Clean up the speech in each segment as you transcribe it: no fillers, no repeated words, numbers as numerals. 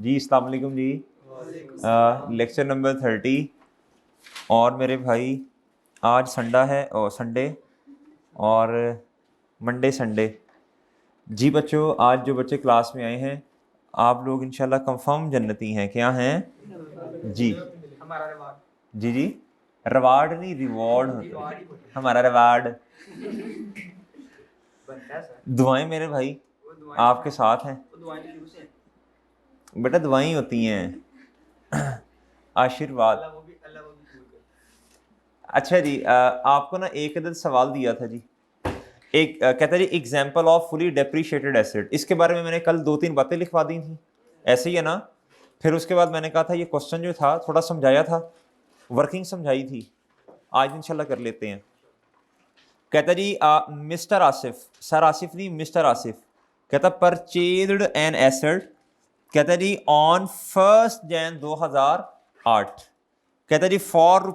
जी अस्सलाम वालेकुम जी। Lecture number 30। और मेरे भाई आज संडा है और संडे और मंडे संडे। जी बच्चों, आज जो बच्चे क्लास में आए हैं आप लोग इंशाल्लाह कंफर्म जन्नती हैं। क्या हैं जी? जी जी, रिवार्ड नहीं रिवॉर्ड होता है। हमारा रिवार्ड दुआएं मेरे भाई आपके साथ हैं। बेटा दुआएं होती हैं, आशीर्वाद। अच्छा जी, आपको ना एक अदद सवाल दिया था जी। एक कहता है जी example of fully depreciated asset. इसके बारे में मैंने कल 2-3 बातें लिखवा दी थी, ऐसे ही है ना। फिर उसके बाद मैंने कहा था ये क्वेश्चन जो था थोड़ा समझाया था, वर्किंग समझाई थी, आज इंशाल्लाह कर लेते हैं। कहता जी मिस्टर आसिफ, सर आसिफ नहीं मिस्टर आसिफ, कहता परचेज्ड एन एसेट, कहता जी ऑन 1 जनवरी 2008, कहता जी ₹4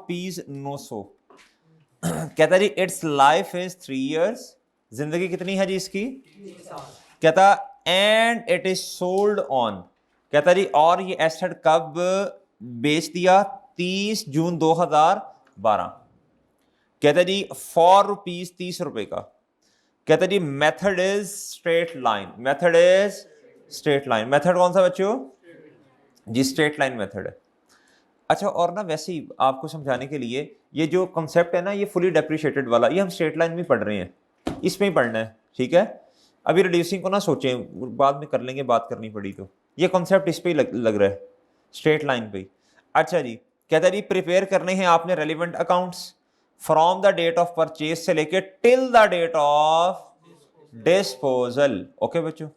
कहता जी इट्स लाइफ इज 3 years, जिंदगी कितनी है जी इसकी? कहता and it is sold on, कहता जी और ये एसेट कब बेच दिया? 30 जून 2012। कहता जी ₹4, 30 का। कहता जी method is straight line, method is straight line. Method कौन सा बच्चों? जी स्ट्रेट लाइन मेथड है। अच्छा, और ना वैसे ही आपको समझाने के लिए ये जो कॉन्सेप्ट है ना, ये फुली डेप्रिशिएटेड वाला, ये हम स्ट्रेट लाइन में पढ़ रहे हैं, इसमें ही पढ़ना है, ठीक है। अभी रिड्यूसिंग को ना सोचें, बाद में कर लेंगे, बात करनी पड़ी तो। ये कॉन्सेप्ट इस पे ही लग रहा है, स्ट्रेट लाइन पे ही। अच्छा जी, कहता है जी प्रिपेयर करने हैं आपने relevant accounts from the date of purchase से लेके till the date of disposal. Okay बच्चों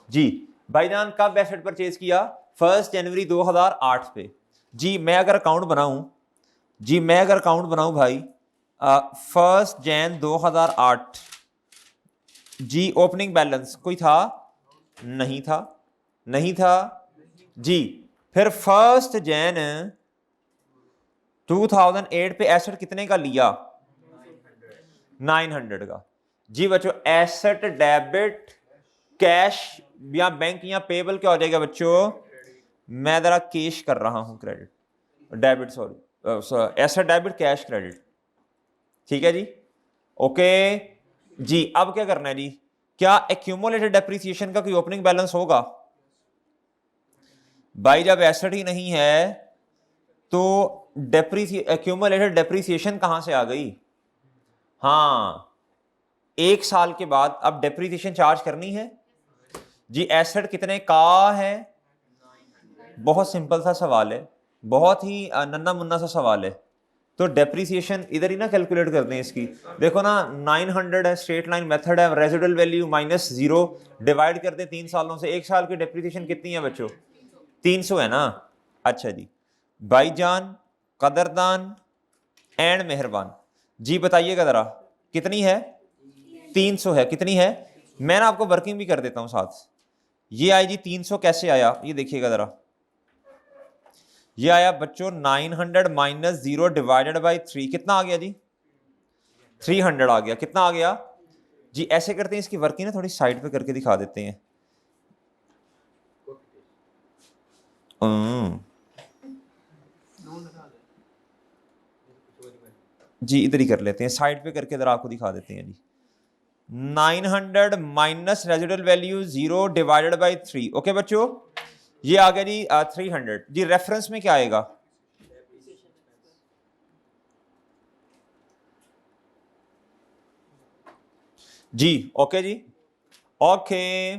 जी। भाईजान कब एसेट परचेज किया? 1 जनवरी 2008 पे। जी मैं अगर अकाउंट बनाऊं, जी मैं अगर अकाउंट बनाऊं भाई 1 जनवरी 2008, जी ओपनिंग बैलेंस कोई था? नहीं था, नहीं था जी। फिर 1 जनवरी 2008 पे एसेट कितने का लिया? 900 का। जी बच्चों एसेट डेबिट कैश या बैंक या पेबल क्या हो जाएगा बच्चों? मैं जरा कैश कर रहा हूं, credit debit, sorry asset debit cash credit, ठीक है जी। ओके जी, अब क्या करना है जी? क्या एक्यूमुलेटेड डेप्रिसिएशन का कोई ओपनिंग बैलेंस होगा? भाई जब एसेट ही नहीं है तो एक्यूमुलेटेड डेप्रिसिएशन कहां से आ गई? हाँ, 1 साल के बाद अब डेप्रिसिएशन चार्ज करनी है जी। एसेट कितने का है? बहुत सिंपल सा सवाल है, बहुत ही नन्ना मुन्ना सा सवाल है। तो डेप्रिसिएशन इधर ही ना कैलकुलेट करते हैं इसकी। देखो ना 900 है, स्ट्रेट लाइन मेथड है, रेजिडुअल वैल्यू -0, डिवाइड करते 3 सालों से। 1 साल की डेप्रिसिएशन कितनी है बच्चों? 300 है ना। अच्छा जी, भाईजान कदरदान एंड मेहरबान, जी बताइएगा जरा कितनी है? 300 है। कितनी है? मैं ना आपको वर्किंग भी कर देता हूं साथ। ये आई जी 300, कैसे आया ये देखिएगा जरा। ये आया बच्चों 900 - 0 डिवाइडेड बाई 3, कितना आ गया जी? 300 आ गया। कितना आ गया जी? ऐसे करते हैं, इसकी वर्किंग ना थोड़ी साइड पे करके दिखा देते हैं। जी इधर ही कर लेते हैं, साइड पे करके जरा आपको दिखा देते हैं जी। 900 minus residual value 0 divided by 3। Okay बच्चों, ये आ गया जी 300 जी। रेफरेंस में क्या आएगा? जी ओके जी, ओके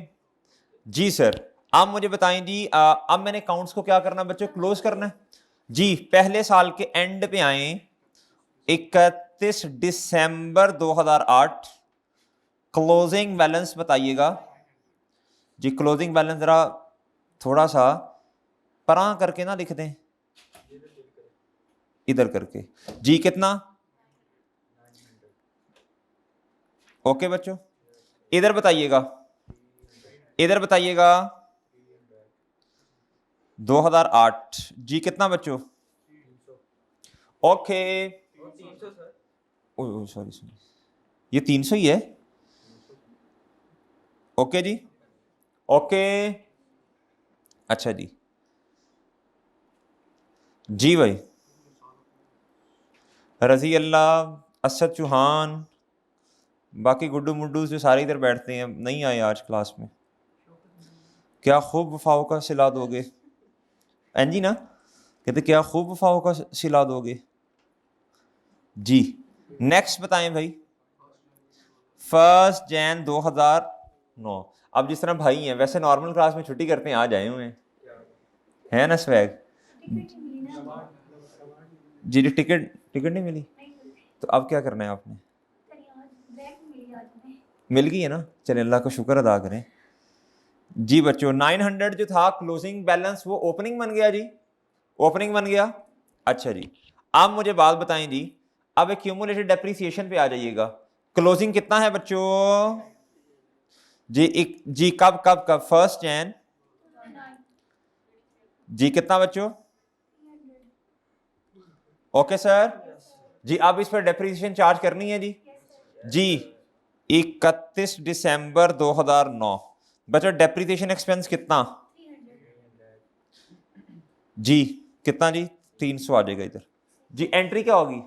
जी सर। अब मुझे बताएं जी, अब मैंने अकाउंट्स को क्या करना बच्चों? क्लोज करना है जी। पहले साल के एंड पे आए 31 दिसंबर 2008, क्लोजिंग बैलेंस बताइएगा जी। क्लोजिंग बैलेंस जरा थोड़ा सा परा करके ना लिख दें, इधर करके जी। कितना? ओके बच्चों, इधर बताइएगा, इधर बताइएगा 2008 जी। कितना बच्चों? ओके सॉरी सॉरी, ये 300 ही है। ओके जी, ओके अच्छा जी। जी भाई, रजी अल्लाह, असद चौहान, बाकी गुड्डू मुड्डू से सारे इधर बैठते हैं, नहीं आए आज क्लास में। क्या खूब वफाओं का सिला दोगे, एंजी ना कहते क्या खूब वफाओं का सिला दोगे। जी नेक्स्ट बताएं भाई, 1 जैन 2009। अब जिस तरह भाई हैं वैसे नॉर्मल क्लास में छुट्टी करते हैं, आज आए हुए हैं, है ना स्वैग। जी टिकट टिकट नहीं मिली, तो अब क्या करना है आपने, मिल गई है ना, चले अल्लाह का शुक्र अदा करें। जी बच्चों 900 जो था क्लोजिंग बैलेंस वो ओपनिंग बन गया जी, ओपनिंग बन गया। अच्छा जी, अब मुझे बात बताएं जी, अब एक्यूमुलेटेड डेप्रिसिएशन पे आ जाइएगा। क्लोजिंग कितना है बच्चों जी, जी कब कब कब 1 जैन जी, कितना बच्चों, ओके सर जी। अब इस पर डेप्रिसिएशन चार्ज करनी है जी। जी 31 दिसंबर 2009 बच्चों डेप्रिसिएशन एक्सपेंस कितना जी, कितना जी 300 आ जाएगा इधर जी। एंट्री क्या होगी,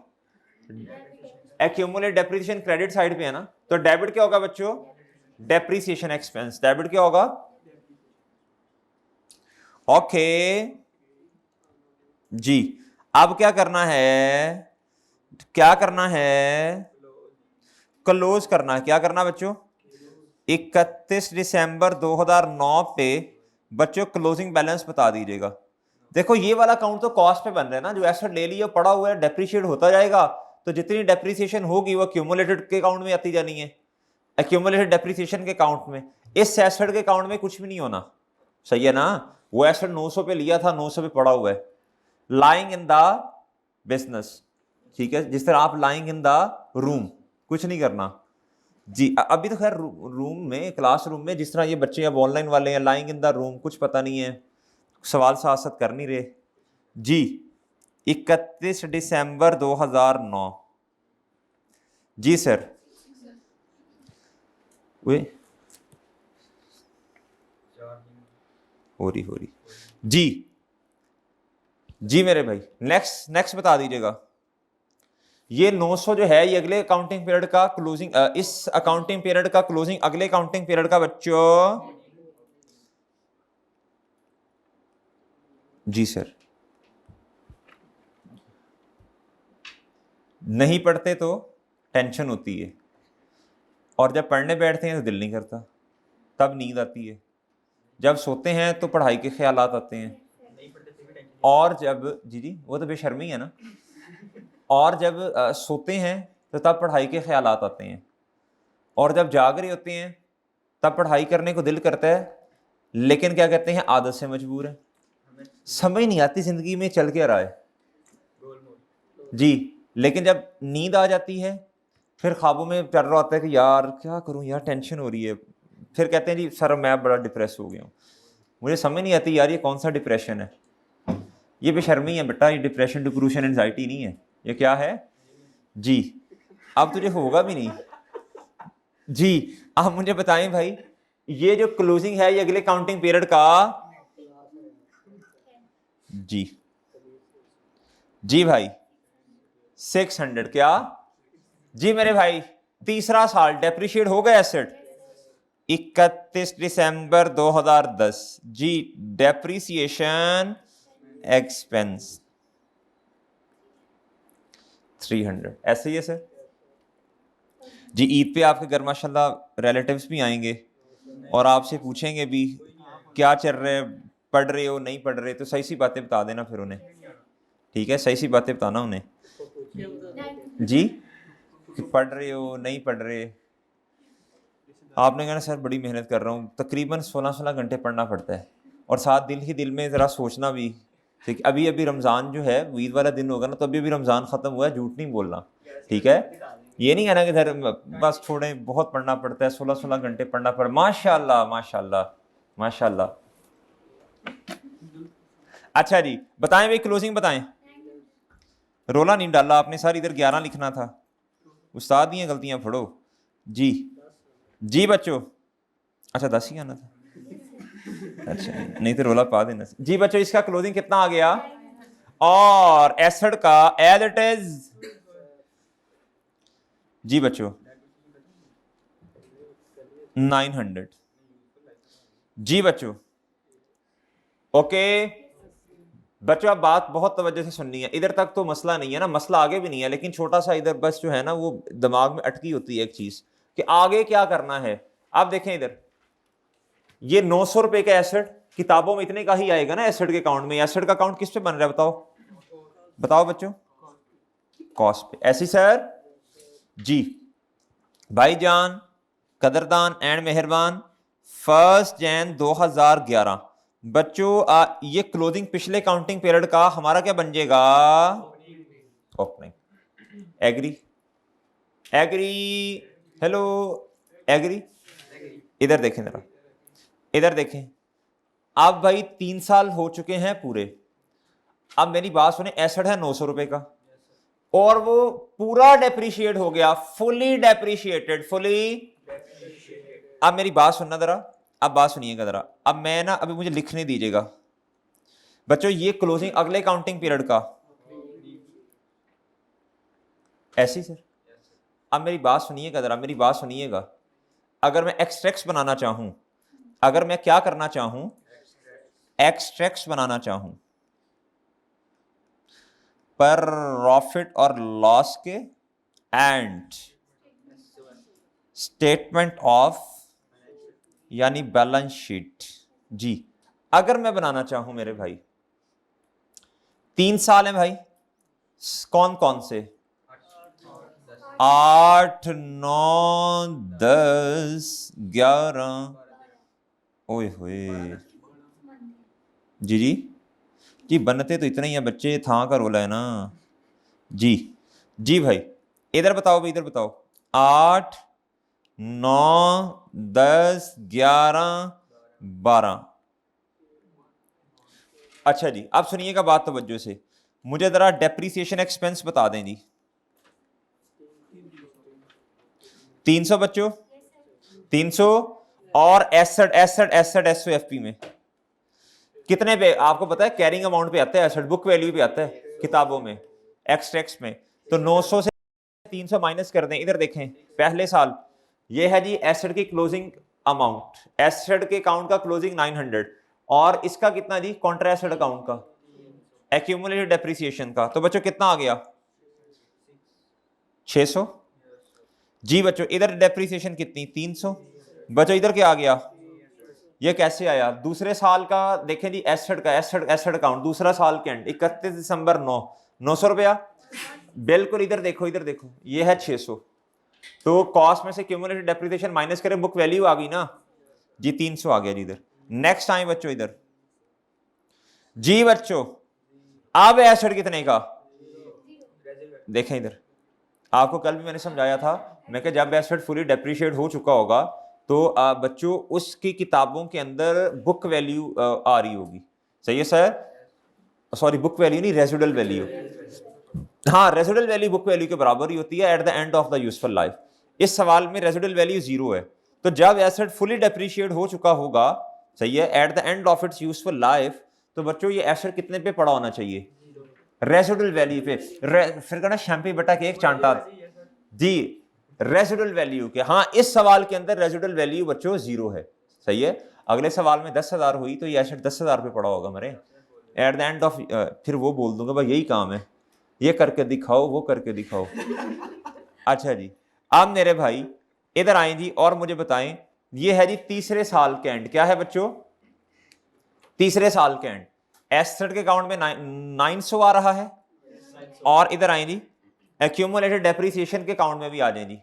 एक्यूमुलेट डेप्रिसिएशन क्रेडिट साइड पे है ना, तो डेबिट क्या होगा बच्चों, डेप्रिसिएशन एक्सपेंस, डेबिट क्या होगा, ओके जी। अब क्या करना है, क्या करना है, क्लोज करना है। क्या करना बच्चों, 31 दिसंबर 2009 पे बच्चों क्लोजिंग बैलेंस बता दीजिएगा। देखो ये वाला अकाउंट तो कॉस्ट पे बन रहा है ना, जो एसेट ले लिया पड़ा हुआ है डेप्रिशिएट होता जाएगा, तो जितनी डेप्रिसिएशन होगी वो एक्यूमुलेटेड के अकाउंट में आती जानी है, एक्यूमुलेटेड डेप्रिसिएशन के अकाउंट में। इस एसेट के अकाउंट में कुछ भी नहीं होना, सही है ना। वो एसेट 900 पे लिया था, 900 पे पड़ा हुआ है, लाइंग इन द बिजनेस, ठीक है, जिस तरह आप लाइंग इन द रूम, कुछ नहीं करना जी। अभी तो खैर रूम में, क्लासरूम में जिस तरह ये बच्चे अब ऑनलाइन वाले हैं, लाइंग इन द रूम, कुछ पता नहीं है, सवाल साथ साथ कर नहीं रहे जी। 31 दिसंबर 2009 जी सर, वे हो रही जी। जी मेरे भाई नेक्स्ट नेक्स्ट बता दीजिएगा। ये 900 जो है ये अगले अकाउंटिंग पीरियड का क्लोजिंग, इस अकाउंटिंग पीरियड का क्लोजिंग अगले अकाउंटिंग पीरियड का बच्चों जी सर। नहीं पढ़ते तो टेंशन होती है, और जब पढ़ने बैठते हैं तो दिल नहीं करता, तब नींद आती है, जब सोते हैं तो पढ़ाई के ख्यालात आते हैं, और जब जी वो तो बेशर्मी है ना, और जब सोते हैं तो तब पढ़ाई के ख्यालात आते हैं, और जब जाग रहे होते हैं तब पढ़ाई करने को दिल करता है, लेकिन क्या कहते हैं आदत से मजबूर है, समझ नहीं आती जिंदगी में चल के रहा है जी। लेकिन जब नींद आ जाती है फिर ख्वाबों में चल रहा होता है कि यार क्या करूं यार, टेंशन हो रही है, फिर कहते हैं जी सर मैं बड़ा डिप्रेस हो गया हूँ, मुझे समझ नहीं आती यार ये कौन सा डिप्रेशन है, ये बेशर्मी है बेटा, ये डिप्रेशन डिप्रेशन एंजाइटी नहीं है, ये क्या है जी। अब तुझे होगा भी नहीं जी। आप मुझे बताएं भाई, ये जो क्लोजिंग है ये अगले काउंटिंग पीरियड का जी, जी भाई 600 क्या जी मेरे भाई, तीसरा साल डेप्रिशिएट हो गया एसेट 31 दिसंबर 2010 जी। डेप्रिसिएशन एक्सपेंस 300, ऐसे ही है सर जी। ईद पे आपके घर माशाल्लाह रिलेटिव्स भी आएंगे और आपसे पूछेंगे भी क्या चल रहा है, पढ़ रहे हो नहीं पढ़ रहे, तो सही सी बातें बता देना फिर उन्हें, ठीक है, सही सी बातें बताना उन्हें जी, कि पढ़ रहे हो नहीं पढ़ रहे। आपने कहना सर बड़ी मेहनत कर रहा हूँ, तकरीबन 16-16 घंटे पढ़ना पड़ता है, और साथ दिल ही दिल में ज़रा सोचना भी, ठीक। अभी अभी रमज़ान जो है ईद वाला दिन होगा ना, तो अभी अभी रमज़ान ख़त्म हुआ है, झूठ नहीं बोलना, ठीक है। ये नहीं कहना कि सर बस थोड़े बहुत पढ़ना पड़ता है, 16-16 घंटे पढ़ना पड़ा, माशाल्लाह माशाल्लाह माशाल्लाह। अच्छा जी बताएं भाई, क्लोजिंग बताएं। रोला नहीं डाला आपने सर, इधर 11 लिखना था, उस्ताद दी गलतियां पढ़ो जी। जी बच्चों, अच्छा 10 ही आना था, अच्छा नहीं तो रोला पा देना जी। बच्चों इसका क्लोजिंग कितना आ गया, और एसिड का एज इट इज। जी बच्चों 900। जी बच्चों ओके बच्चों, आप बात बहुत तवज्जो से सुननी है। इधर तक तो मसला नहीं है ना, मसला आगे भी नहीं है, लेकिन छोटा सा इधर बस जो है ना वो दिमाग में अटकी होती है एक चीज कि आगे क्या करना है। आप देखें इधर, ये 900 रुपए का एसेट किताबों में इतने का ही आएगा ना एसेट के अकाउंट में। एसेट का अकाउंट किस पे बन रहा है बताओ, बताओ बच्चों, कॉस्ट पे। ऐसी सर जी भाईजान कदरदान एंड मेहरबान 1 जनवरी 2011 बच्चों ये क्लोजिंग पिछले काउंटिंग पीरियड का हमारा क्या बन जाएगा, opening. Agree agree hello agree. इधर देखें जरा, इधर देखें। अब भाई 3 साल हो चुके हैं पूरे। अब मेरी बात सुने, एसेट है 900 रुपए का और वो पूरा डेप्रिशिएट हो गया, फुली डेप्रिशिएटेड, फुली। अब मेरी बात सुनना जरा, अब बात सुनिएगा जरा। अब मैं ना अभी मुझे लिखने दीजिएगा बच्चों, ये क्लोजिंग अगले काउंटिंग पीरियड का ऐसी सर। अब मेरी बात सुनिएगा जरा, मेरी बात सुनिएगा। अगर मैं एक्सट्रैक्ट्स बनाना चाहूं, अगर मैं क्या करना चाहूं, एक्सट्रैक्ट्स बनाना चाहूं पर प्रॉफिट और लॉस के एंड स्टेटमेंट ऑफ यानी बैलेंस शीट। जी अगर मैं बनाना चाहूं मेरे भाई, 3 साल है भाई, कौन कौन से, 8 9 10 11। ओए होए जी जी जी बनते तो इतने ही है बच्चे, था का रोला है ना। जी जी भाई इधर बताओ भाई, इधर बताओ। 8 9 10 11 12। अच्छा जी अब सुनिएगा बात तवज्जो से, मुझे जरा डेप्रीसिएशन एक्सपेंस बता दें जी। 300 बच्चों 300 और एसेट एसेट एसेट एसओएफपी में कितने पे आपको पता है, कैरिंग अमाउंट पे आता है, एसेट बुक वैल्यू पे आता है किताबों में, एक्सट्रैक्ट्स में। तो 900 से 300 माइनस कर दें। इधर देखें पहले साल ये है जी एसेट की क्लोजिंग अमाउंट, एसेट के अकाउंट का क्लोजिंग 900 और इसका कितना जी कॉन्ट्रा एसेट अकाउंट का एक्यूमुलेटेड डेप्रिसिएशन का। तो बच्चों कितना आ गया 600। जी बच्चों इधर डेप्रिसिएशन कितनी 300। बच्चों इधर क्या आ गया, ये कैसे आया, दूसरे साल का देखें जी, एसेट का एसेट एसेट अकाउंट दूसरा साल के एंड 31 दिसंबर 900 रुपया। बिल्कुल इधर देखो, इधर देखो ये है 600। तो कॉस्ट में से क्यूमुलेटेड डेप्रिसिएशन माइनस करें, बुक वैल्यू आ गई ना जी 300 आ गया जी इधर। नेक्स्ट टाइम बच्चों इधर जी बच्चों अब एसेट कितने का देखें इधर, आपको कल भी मैंने समझाया था, मैं कि जब एसेट फुली डेप्रिशिएट हो चुका होगा तो बच्चों उसकी किताबों के अंदर बुक वैल्यू आ रही होगी। सही है सर, सॉरी बुक वैल्यू नहीं रेजिडुअल वैल्यू। हाँ रेजिडुअल वैल्यू बुक वैल्यू के बराबर ही होती है eight the end of the useful life. इस सवाल में रेजिडुअल वैल्यू 0 है, तो जब एसेट फुली डेप्रिशिएट हो चुका होगा, सही है, eight the end of its useful life, तो बच्चों ये एसेट कितने पे पड़ा होना चाहिए, रेजिडुअल वैल्यू पे। फिर कहना शैम्पी बटा के एक चांटा जी रेजिडुअल वैल्यू के। हाँ इस सवाल के अंदर रेजिडुअल वैल्यू बच्चों 0 है। सही है, अगले सवाल में 10,000 हुई तो ये एसेट 10,000 पे पड़ा होगा मेरे एट द एंड ऑफ, फिर वो बोल दूंगा भाई यही काम है, ये करके दिखाओ वो करके दिखाओ। अच्छा जी अब मेरे भाई इधर आए जी और मुझे बताएं, ये है जी तीसरे साल के एंड, क्या है बच्चों तीसरे साल के एंड, एसेट के अकाउंट में 900 आ रहा है और इधर आए जी एक्यूमुलेटेड डेप्रिसिएशन के अकाउंट में भी आ जाए जी,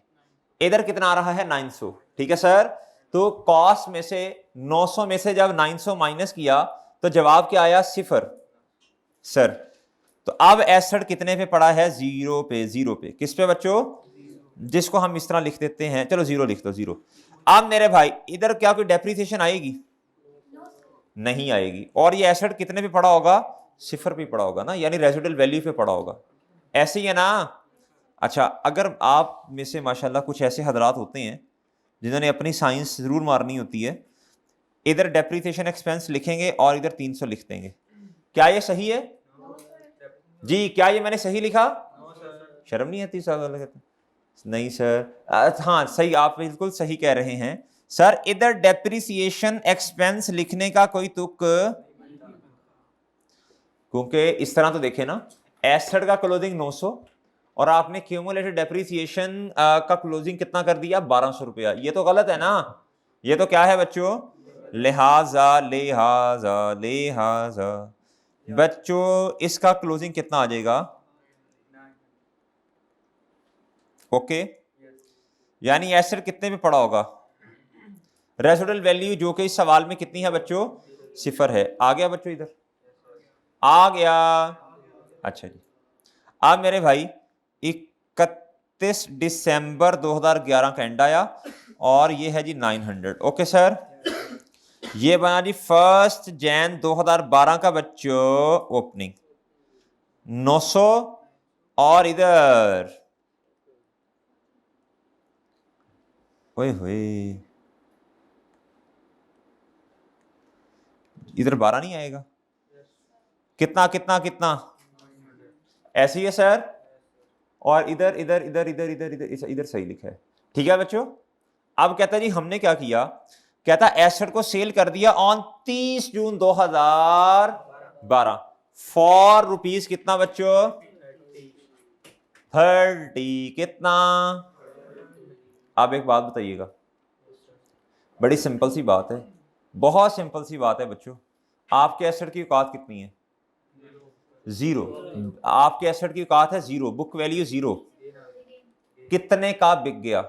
इधर कितना आ रहा है 900। ठीक है सर, तो कॉस्ट में से 900 में से जब 900 माइनस किया तो जवाब क्या आया 0 सर। तो अब एसेट कितने पे पड़ा है 0 पे, 0 पे किस पे बच्चों, जिसको हम इस तरह लिख देते हैं, चलो 0 लिख दो 0। अब मेरे भाई इधर क्या कोई डेप्रिसिएशन आएगी, नहीं आएगी, और ये एसेट कितने पे पड़ा होगा 0 पे पड़ा होगा ना, यानी रेजिडुअल वैल्यू पे पड़ा होगा। ऐसे ही है ना। अच्छा अगर आप में से माशाल्लाह कुछ ऐसे हजरात होते हैं जिन्होंने अपनी साइंस जरूर मारनी होती है, इधर डेप्रिसिएशन एक्सपेंस लिखेंगे और इधर 300 लिख देंगे, क्या ये सही है, जी क्या ये मैंने सही लिखा? शर्म नहीं आती सर? नहीं सर, हाँ सही, आप बिल्कुल सही कह रहे हैं सर। इधर डेप्रिसिएशन एक्सपेंस लिखने का कोई तुक, क्योंकि इस तरह तो देखे ना, एसेट का क्लोजिंग 900 और आपने क्यूमुलेटेड डेप्रिसिएशन का क्लोजिंग कितना कर दिया? 1200 रुपया। ये तो गलत है ना? ये तो क्या है बच्चों? लिहाजा लिहाजा लिहाजा बच्चों इसका क्लोजिंग कितना आ जाएगा? ओके, यानी एसेट कितने पे पड़ा होगा? रेसिडुअल वैल्यू जो कि इस सवाल में कितनी है बच्चों? 0 है। आ गया बच्चों? इधर आ गया? अच्छा जी। अब मेरे भाई 31 दिसंबर 2011 का एंड आया और ये है जी 900। ओके सर, ये बना जी 1 जनवरी 2012 का बच्चों ओपनिंग 900 और इधर ओए होए इधर 12 नहीं आएगा? कितना कितना कितना? ऐसे ही है सर। और इधर इधर इधर इधर इधर इधर इधर सही लिखा है। ठीक है बच्चों। अब कहता जी हमने क्या किया, कहता एसेट को सेल कर दिया ऑन 30 जून 2012 फॉर रुपीज कितना बच्चों? 30 कितना? अब एक बात बताइएगा, बड़ी सिंपल सी बात है, बहुत सिंपल सी बात है बच्चों। आपके एसेट की औकात कितनी है? 0। आपके एसेट की औकात है 0, बुक वैल्यू 0। कितने का बिक गया?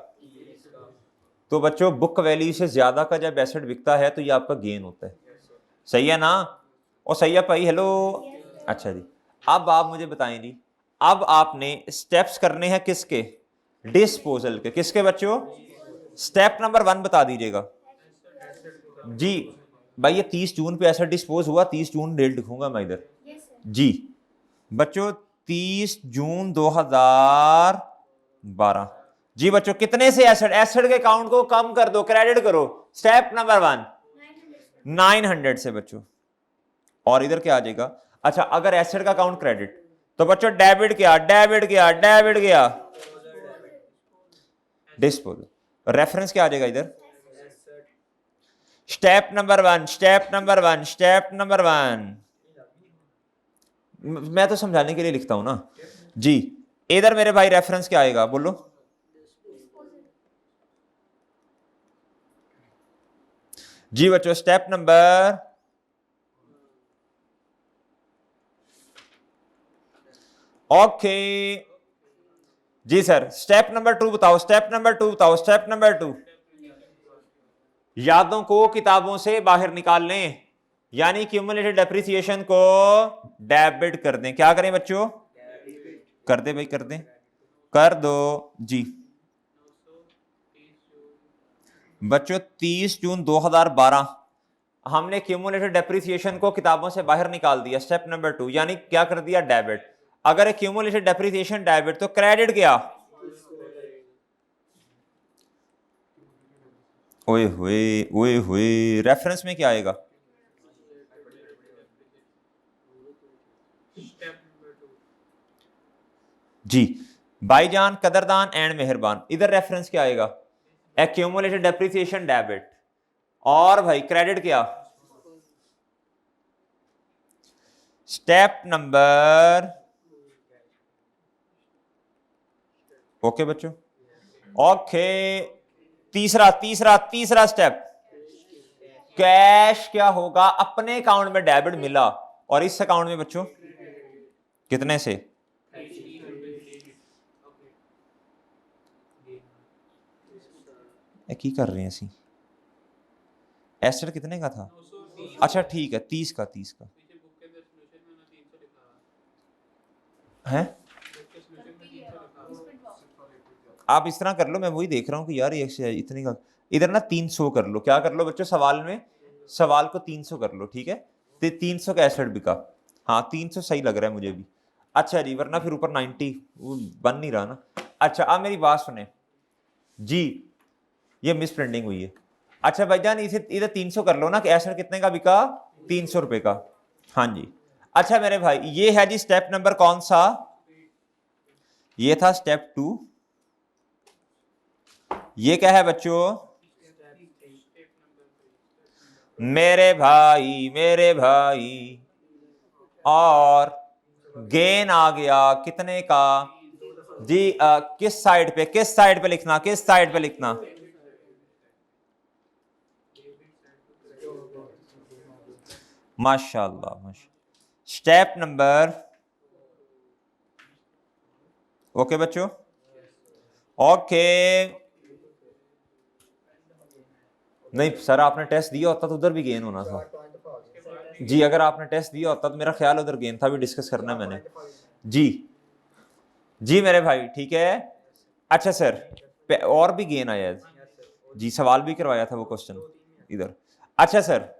तो बच्चों बुक वैल्यू से ज्यादा का जब एसेट बिकता है तो ये आपका गेन होता है। सही है ना? और सही है भाई? हेलो। अच्छा जी, अब आप मुझे बताएं जी, अब आपने स्टेप्स करने हैं किसके? डिस्पोजल के। किसके बच्चों? स्टेप नंबर 1 बता दीजिएगा जी। भाई ये 30 जून पे एसेट डिस्पोज हुआ, 30 जून डेट लिखूंगा मैं इधर जी। बच्चों 30 जून 2012 जी। बच्चों कितने से एसेट? एसेट के अकाउंट को कम कर दो, क्रेडिट करो। स्टेप नंबर 1 900 से बच्चों। और इधर क्या आ जाएगा? अच्छा, अगर एसेट का अकाउंट क्रेडिट तो बच्चों डेबिट क्या? डेबिट क्या? डेबिट क्या? डिस्पोजल। रेफरेंस क्या आ जाएगा इधर? Step number 1 step number 1 step number 1। मैं तो समझाने के लिए लिखता हूं ना जी। इधर मेरे भाई रेफरेंस क्या आएगा? बोलो। जी बच्चों स्टेप नंबर ओके जी सर। स्टेप नंबर 2 बताओ, स्टेप नंबर 2 बताओ, स्टेप नंबर 2। यादों को किताबों से बाहर निकाल लें, यानी क्यूमुलेटेड डेप्रिसिएशन को डेबिट कर दें। क्या करें बच्चों? कर दे भाई, कर दें, कर दो जी। बच्चों 30 जून 2012 हमने क्यूमुलेटेड डेप्रिसिएशन को किताबों से बाहर निकाल दिया। स्टेप नंबर 2, यानी क्या कर दिया? डेबिट। अगर क्यूमुलेटेड डेप्रिसिएशन डेबिट तो क्रेडिट क्या? ओए हुए ओए हुए। रेफरेंस में क्या आएगा? जी भाईजान, कदरदान एंड मेहरबान। इधर रेफरेंस क्या आएगा? Accumulated depreciation debit. और भाई क्रेडिट क्या? स्टेप नंबर ओके बच्चों। ओके, तीसरा तीसरा तीसरा स्टेप, कैश क्या होगा? अपने अकाउंट में डेबिट मिला और इस अकाउंट में बच्चों कितने से? की कर रहे हैं सी। एसेट कितने का था? अच्छा ठीक है, 30 का 30 का है। आप इस तरह कर लो, मैं वही देख रहा हूँ कि यार ये इतने का। इधर ना 300 कर लो। क्या कर लो बच्चों? सवाल में सवाल को 300 कर लो। ठीक है, तो 300 का एसेट बिका। हाँ 300 सही लग रहा है मुझे भी। अच्छा जी, वरना फिर ऊपर 90 बन नहीं रहा ना। अच्छा अब मेरी बात सुने जी, ये मिस प्रिंटिंग हुई है। अच्छा भाईजान इसे इधर 300 कर लो ना कि एसेट कितने का बिका? 300 रुपए का। हाँ जी। अच्छा मेरे भाई, ये है जी स्टेप नंबर कौन सा? ये था स्टेप 2। ये क्या है बच्चों? मेरे भाई और गेन आ गया कितने का जी? किस साइड पे लिखना, किस साइड पे लिखना? माशाल्लाह माशा। स्टेप नंबर, ओके बच्चों, ओके। नहीं सर, आपने टेस्ट दिया होता तो उधर भी गेन होना था जी। अगर आपने टेस्ट दिया होता तो मेरा ख्याल उधर गेन था, भी डिस्कस करना मैंने जी। जी मेरे भाई ठीक है। अच्छा सर, और भी गेन आया है जी, सवाल भी करवाया था वो क्वेश्चन इधर। अच्छा सर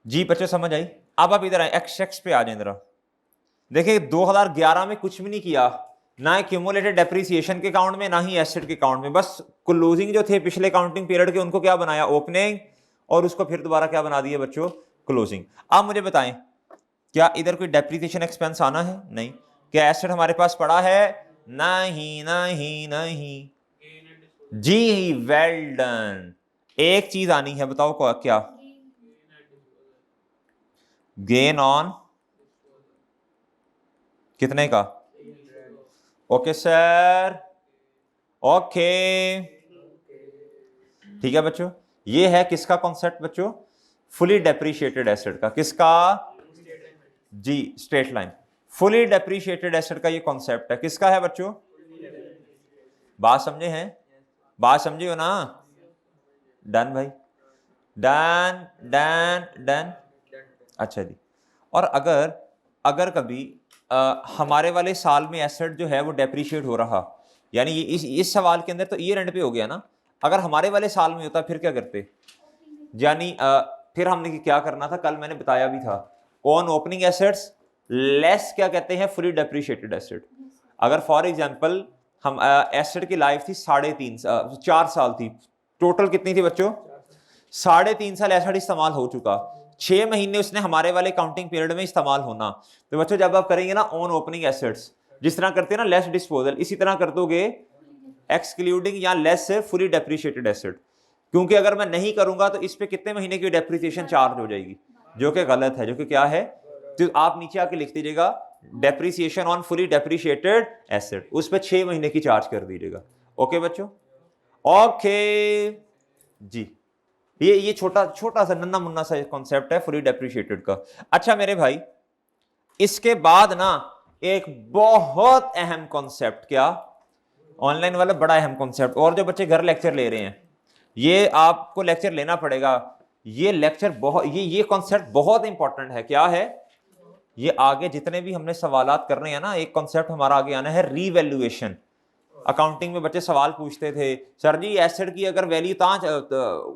जी, बच्चों समझ आई? अब आप इधर आए, एक्स पे आ जाए जरा। देखिए 2011 में कुछ भी नहीं किया, ना क्यूमुलेटेड डेप्रिसिएशन के अकाउंट में, ना ही एसेट के अकाउंट में। बस क्लोजिंग जो थे पिछले अकाउंटिंग पीरियड के, उनको क्या बनाया? ओपनिंग, और उसको फिर दोबारा क्या बना दिया बच्चों? क्लोजिंग। आप मुझे बताएं, क्या इधर कोई डेप्रिसिएशन एक्सपेंस आना है? नहीं। क्या एसेट हमारे पास पड़ा है? नहीं नहीं नहीं जी, वेल डन। एक चीज आनी है, बताओ क्या? गेन ऑन कितने का? ओके सर, ओके ठीक है बच्चों। ये है किसका कॉन्सेप्ट बच्चों? फुली डेप्रिशिएटेड एसेट का। किसका जी? Straight line. Fully depreciated asset का ये कॉन्सेप्ट है। किसका है बच्चों? बात समझे हैं? बात समझे हो ना? डन भाई, डन डन डन। अच्छा जी। और अगर अगर कभी हमारे वाले साल में एसेट जो है वो डेप्रिशिएट हो रहा, यानी ये इस सवाल के अंदर तो ईयर एंड पे हो गया ना। अगर हमारे वाले साल में होता फिर क्या करते? यानी फिर हमने क्या करना था, कल मैंने बताया भी था, ऑन ओपनिंग एसेट्स लेस क्या कहते हैं? Fully depreciated asset. अगर फॉर एग्जांपल हम एसेट की लाइफ थी 4 साल थी, टोटल कितनी थी बच्चों? 3.5 साल एसेट इस्तेमाल हो चुका, 6 महीने उसने हमारे वाले काउंटिंग पीरियड में इस्तेमाल होना। तो बच्चों जब आप करेंगे ना ऑन ओपनिंग एसेट्स, जिस तरह करते हैं ना लेस डिस्पोजल, इसी तरह कर दोगे एक्सक्लूडिंग या लेस से फुली डेप्रिशिएटेड एसेट। क्योंकि अगर मैं नहीं करूंगा तो इस पे कितने महीने की डेप्रिसिएशन चार्ज हो जाएगी, जो कि गलत है, जो कि क्या है? तो आप नीचे आके लिख दीजिएगा depreciation on fully depreciated asset, उस पे 6 महीने की चार्ज कर दीजिएगा। ओके बच्चों, ओके जी। ये छोटा छोटा सा नन्ना मुन्ना सा कॉन्सेप्ट है फुली डेप्रिशिएटेड का। अच्छा मेरे भाई, इसके बाद ना एक बहुत अहम कॉन्सेप्ट, क्या? ऑनलाइन वाला बड़ा अहम कॉन्सेप्ट, और जो बच्चे घर लेक्चर ले रहे हैं, ये आपको लेक्चर लेना पड़ेगा। ये लेक्चर बहुत, ये कॉन्सेप्ट बहुत इंपॉर्टेंट है। क्या है ये? आगे जितने भी हमने सवालात कर रहे हैं ना, एक कॉन्सेप्ट हमारा आगे आना है, रीवैल्यूएशन। अकाउंटिंग में बच्चे सवाल पूछते थे, सर जी एसेट की अगर वैल्यू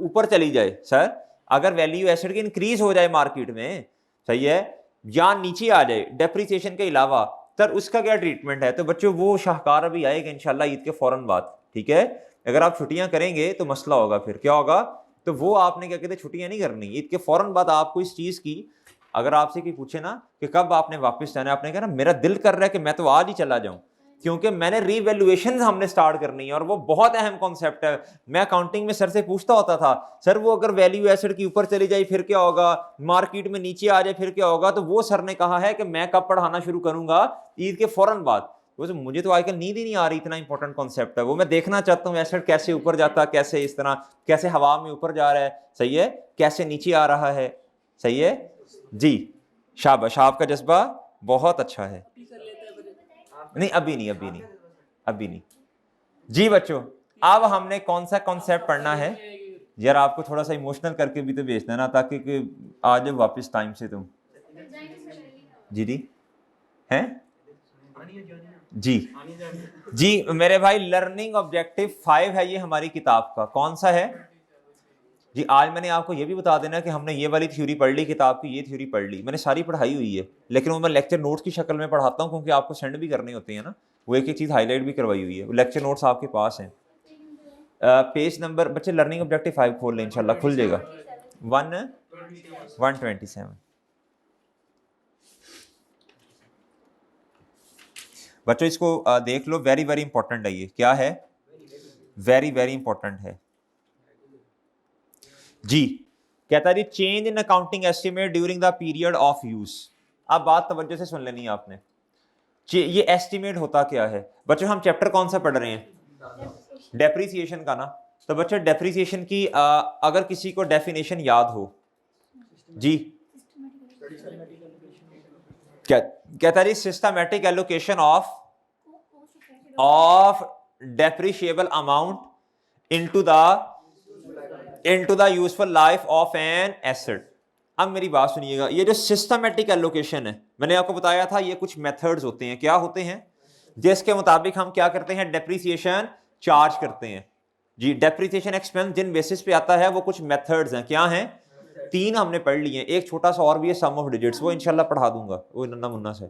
ऊपर चली जाए, सर अगर वैल्यू एसेट की इंक्रीज हो जाए मार्केट में, सही है, या नीचे आ जाए डेप्रिसिएशन के अलावा, सर उसका क्या ट्रीटमेंट है? तो बच्चों वो शाहकार अभी आएगा इंशाल्लाह ईद के फौरन बाद, ठीक है? अगर आप छुट्टियां करेंगे तो मसला होगा, फिर क्या होगा? तो वो आपने क्या कहते, छुट्टियां नहीं करनी, ईद के फौरन बाद आपको इस चीज की, अगर आपसे कोई पूछे ना कि कब आपने वापस जाना है, आपने कहा ना मेरा दिल कर रहा है कि मैं तो आज ही चला जाऊं, क्योंकि मैंने रीवैल्यूएशन हमने स्टार्ट करनी है, और वो बहुत अहम कॉन्सेप्ट है। मैं अकाउंटिंग में सर से पूछता होता था, सर वो अगर वैल्यू एसेट की ऊपर चली जाए फिर क्या होगा, मार्केट में नीचे आ जाए फिर क्या होगा? तो वो सर ने कहा है कि मैं कब पढ़ाना शुरू करूंगा, ईद के फौरन बाद। तो मुझे तो आजकल नींद ही नहीं आ रही, इतना इंपॉर्टेंट कॉन्सेप्ट है वो। मैं देखना चाहता हूँ एसेट कैसे ऊपर जाता, कैसे इस तरह, कैसे हवा में ऊपर जा रहा है, सही है, कैसे नीचे आ रहा है, सही है जी। शाबाश, आपका जज्बा बहुत अच्छा है। नहीं अभी नहीं, अभी नहीं, अभी नहीं जी बच्चों। अब हमने कौन सा कॉन्सेप्ट पढ़ना है यार? आपको थोड़ा सा इमोशनल करके भी तो भेजना ना, ताकि आ जाओ वापस टाइम से तुम। जी हैं जी जी मेरे भाई, लर्निंग ऑब्जेक्टिव 5 है ये हमारी किताब का। कौन सा है जी? आज मैंने आपको ये भी बता देना कि हमने ये वाली थ्योरी पढ़ ली, किताब की ये थ्योरी पढ़ ली, मैंने सारी पढ़ाई हुई है, लेकिन वो मैं लेक्चर नोट्स की शक्ल में पढ़ाता हूँ, क्योंकि आपको सेंड भी करने होते हैं ना, वो एक एक चीज़ हाईलाइट भी करवाई हुई है। लेक्चर नोट्स आपके पास हैं। पेज नंबर बच्चे लर्निंग ऑब्जेक्टिव 5 खोल लें, इंशाल्लाह खुल जाएगा। 127 बच्चों इसको देख लो, वेरी वेरी इंपॉर्टेंट है ये। क्या है? वेरी वेरी इंपॉर्टेंट है जी। कहता है जी change in accounting estimate during the period of use. अब बात तवज्जो से सुन लेनी है आपने। ये एस्टिमेट होता क्या है बच्चों? हम चैप्टर कौन सा पढ़ रहे हैं? डेप्रिसिएशन का ना। तो बच्चों डेप्रिसिएशन की अगर किसी को डेफिनेशन याद हो जी, क्या कहता है? Systematic allocation of depreciable amount into the useful life of an asset. अब मेरी बात सुनिएगा, ये जो सिस्टमैटिक एलोकेशन है, मैंने आपको बताया था ये कुछ मेथड्स होते हैं। क्या होते हैं? जिसके मुताबिक हम क्या करते हैं? डेप्रिसिएशन चार्ज करते हैं जी। डेप्रिसिएशन एक्सपेंस जिन बेसिस पे आता है वो कुछ मेथड्स हैं। क्या हैं? 3 हमने पढ़ लिए, एक छोटा सा और भी है, सम ऑफ डिजिट्स, वो इंशाल्लाह पढ़ा दूंगा, वो नन्ना मुन्ना से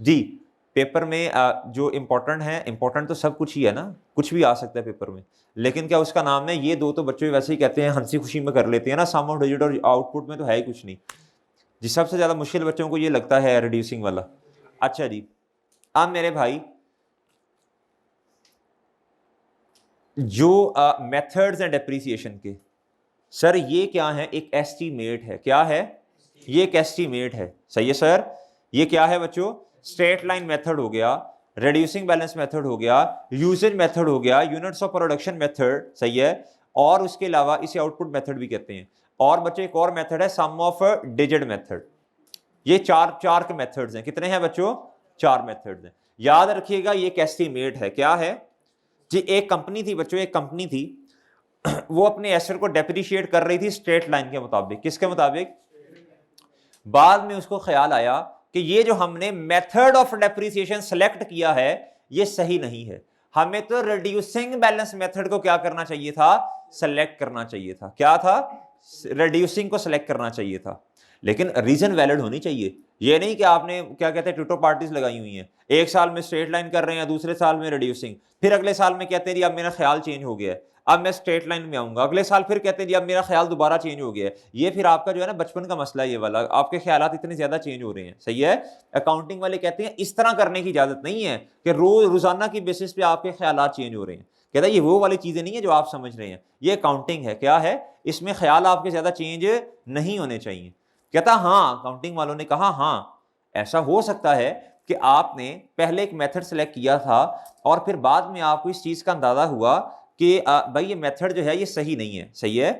जी। पेपर में जो इंपॉर्टेंट है, इंपॉर्टेंट तो सब कुछ ही है ना, कुछ भी आ सकता है पेपर में, लेकिन क्या उसका नाम है? ये 2 तो बच्चों वैसे ही कहते हैं, हंसी खुशी में कर लेते हैं ना, सम ऑफ डिजिट, और आउटपुट में तो है ही कुछ नहीं जी। सबसे ज्यादा मुश्किल बच्चों को ये लगता है रिड्यूसिंग वाला। अच्छा जी, अब मेरे भाई जो मेथड्स हैं डेप्रिसिएशन के, सर ये क्या है? एक एस्टीमेट है। क्या है? ये एक एस्टीमेट है। सही है सर। ये क्या है बच्चों? स्ट्रेट लाइन मेथड हो गया, रिड्यूसिंग बैलेंस मेथड हो गया, यूसेज मेथड हो गया, यूनिट्स ऑफ प्रोडक्शन मेथड। सही है। और उसके अलावा इसे आउटपुट मेथड भी कहते हैं। और बच्चों एक और मेथड है सम ऑफ डिजिट मेथड। ये चार के मेथड्स हैं। कितने हैं बच्चों? 4 मेथड्स हैं। याद रखिएगा ये एक एस्टीमेट है। क्या है जी? एक कंपनी थी बच्चों, एक कंपनी थी, वो अपने एसेट को डेप्रिशिएट कर रही थी स्ट्रेट लाइन के मुताबिक। किसके मुताबिक? बाद में उसको ख्याल आया कि ये जो हमने मेथड ऑफ डेप्रिसिएशन सेलेक्ट किया है ये सही नहीं है, हमें तो रिड्यूसिंग बैलेंस मेथड को क्या करना चाहिए था? सेलेक्ट करना चाहिए था। क्या था? रिड्यूसिंग को सेलेक्ट करना चाहिए था। लेकिन रीजन वैलिड होनी चाहिए। ये नहीं कि आपने क्या कहते हैं टूटो पार्टीज लगाई हुई हैं, एक साल में स्ट्रेट लाइन कर रहे हैं, दूसरे साल में रिड्यूसिंग, फिर अगले साल में कहते हैं जी अब मेरा ख्याल चेंज हो गया है, अब मैं स्ट्रेट लाइन में आऊंगा, अगले साल फिर कहते हैं जी अब मेरा ख्याल दोबारा चेंज हो गया है। ये फिर आपका जो है ना बचपन का मसला है, ये वाला आपके ख्यालात इतने ज्यादा चेंज हो रहे हैं। सही है। अकाउंटिंग वाले कहते हैं इस तरह करने की इजाजत नहीं है कि रोजाना की बेसिस पे आपके ख्यालात चेंज हो रहे हैं। कहता है ये वो वाली चीजें नहीं है जो आप समझ रहे हैं, ये अकाउंटिंग है। क्या है? इसमें ख्याल आपके ज्यादा चेंज नहीं होने चाहिए। कहता हाँ, अकाउंटिंग वालों ने कहा हाँ ऐसा हो सकता है कि आपने पहले एक मेथड सेलेक्ट किया था और फिर बाद में आपको इस चीज का अंदाजा हुआ कि भाई ये मेथड जो है ये सही नहीं है। सही है।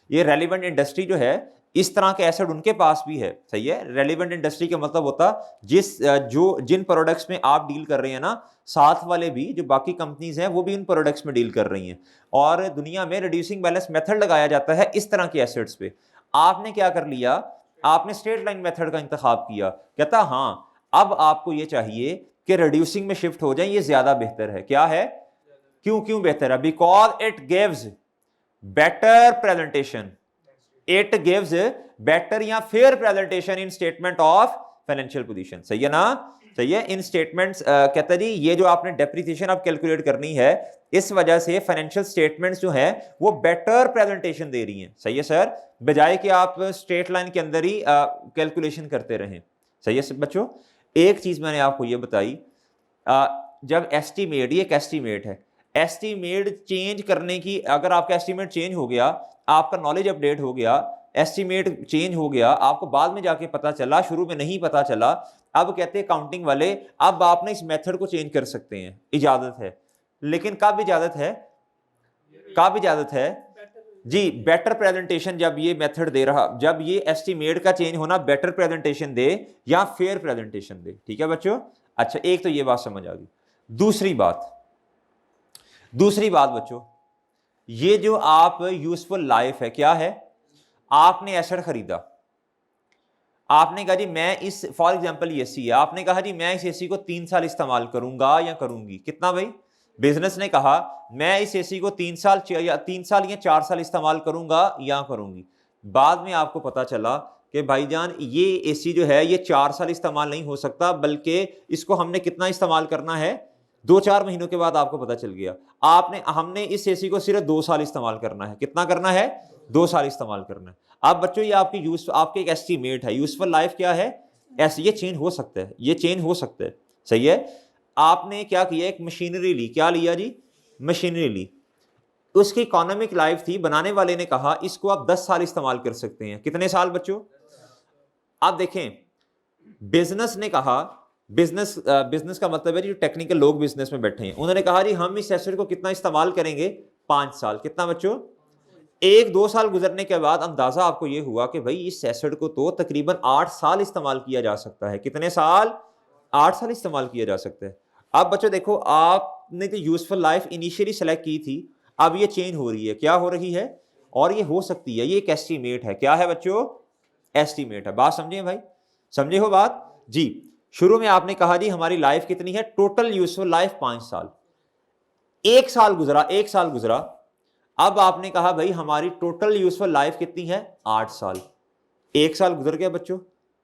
ये रेलिवेंट इंडस्ट्री जो है इस तरह के एसेट उनके पास भी है। सही है। रेलिवेंट इंडस्ट्री का मतलब होता जिन प्रोडक्ट्स में आप डील कर रहे हैं ना, साथ वाले भी जो बाकी कंपनीज हैं वो भी उन प्रोडक्ट्स में डील कर रही हैं, और दुनिया में रिड्यूसिंग बैलेंस मेथड लगाया जाता है इस तरह के एसेट्स पे। आपने क्या कर लिया? आपने स्ट्रेट लाइन मेथड का इंतखाब किया। कहता हाँ अब आपको ये चाहिए कि रिड्यूसिंग में शिफ्ट हो जाए, ये ज्यादा बेहतर है। क्या है? क्यों बेहतर है? Because it gives better presentation, it gives better या fair presentation in statement of financial position. सही है ना? सही है। इन स्टेटमेंट्स कहता जी ये जो आपने डेप्रिसिएशन अब कैलकुलेट करनी है, इस वजह से फाइनेंशियल स्टेटमेंट्स जो है वो बेटर प्रेजेंटेशन दे रही हैं। सही है सर, बजाय कि आप स्ट्रेट लाइन के अंदर ही कैलकुलेशन करते रहें। सही है बच्चों। एक चीज मैंने आपको ये बताई, जब एस्टीमेट, ये एक एस्टीमेट है, एस्टीमेट चेंज करने की, अगर आपका एस्टीमेट चेंज हो गया, आपका नॉलेज अपडेट हो गया, एस्टीमेट चेंज हो गया, आपको बाद में जाके पता चला, शुरू में नहीं पता चला, अब कहते हैं अकाउंटिंग वाले अब आपने इस मेथड को चेंज कर सकते हैं, इजाजत है। लेकिन कब इजाजत है? कब इजाजत है जी? बेटर प्रेजेंटेशन जब ये मेथड दे रहा, जब ये एस्टीमेट का चेंज होना बेटर प्रेजेंटेशन दे या फेयर प्रेजेंटेशन दे। ठीक है बच्चों। अच्छा एक तो ये बात समझ आ गई। दूसरी बात बच्चों, ये जो आप यूजफुल लाइफ है, क्या है? आपने एसेट खरीदा, आपने कहा जी मैं इस, फॉर एग्जांपल ये एसी है, आपने कहा जी मैं इस एसी को 3 साल इस्तेमाल करूंगा या करूंगी। कितना भाई? बिजनेस ने कहा मैं इस एसी को 3 साल या 4 साल इस्तेमाल करूंगा या करूंगी। बाद में आपको पता चला कि भाईजान ये एसी जो है ये 4 साल इस्तेमाल नहीं हो सकता, बल्कि इसको हमने कितना इस्तेमाल करना है? 2-4 महीनों के बाद आपको पता चल गया हमने इस एसी को सिर्फ 2 साल इस्तेमाल करना है। कितना करना है? 2 साल इस्तेमाल करना है। अब बच्चों ये आपके एक एस्टीमेट है। यूजफुल लाइफ क्या है? ऐसे ये चेंज हो सकता है, ये चेंज हो सकता है। सही है। आपने क्या किया, एक मशीनरी ली, क्या लिया जी, मशीनरी ली, उसकी इकोनॉमिक लाइफ थी, बनाने वाले ने कहा इसको आप 10 साल इस्तेमाल कर सकते हैं। कितने साल बच्चों? आप देखें, बिजनेस ने कहा, बिजनेस का मतलब है जो टेक्निकल लोग बिजनेस में बैठे हैं, उन्होंने कहा जी हम इस एसेट को कितना इस्तेमाल करेंगे, 5 साल। कितना बच्चों? 1-2 साल गुजरने के बाद अंदाजा आपको यह हुआ कि भाई इस एसेट को तो तकरीबन 8 साल इस्तेमाल किया जा सकता है। कितने साल? 8 साल इस्तेमाल किया जा सकता है। अब बच्चों देखो, आपने तो यूजफुल लाइफ इनिशियली सेलेक्ट की थी, अब ये चेंज हो रही है। क्या हो रही है? और ये हो सकती है, ये एक एस्टीमेट है। क्या है बच्चों? एस्टीमेट है। बात समझे भाई? समझे हो बात जी? शुरू में आपने कहा जी हमारी लाइफ कितनी है, टोटल यूजफुल लाइफ 5 साल। 1 साल गुजरा, 1 साल गुजरा, अब आपने कहा भाई हमारी टोटल यूजफुल लाइफ कितनी है, 8 साल। 1 साल गुजर गया बच्चों,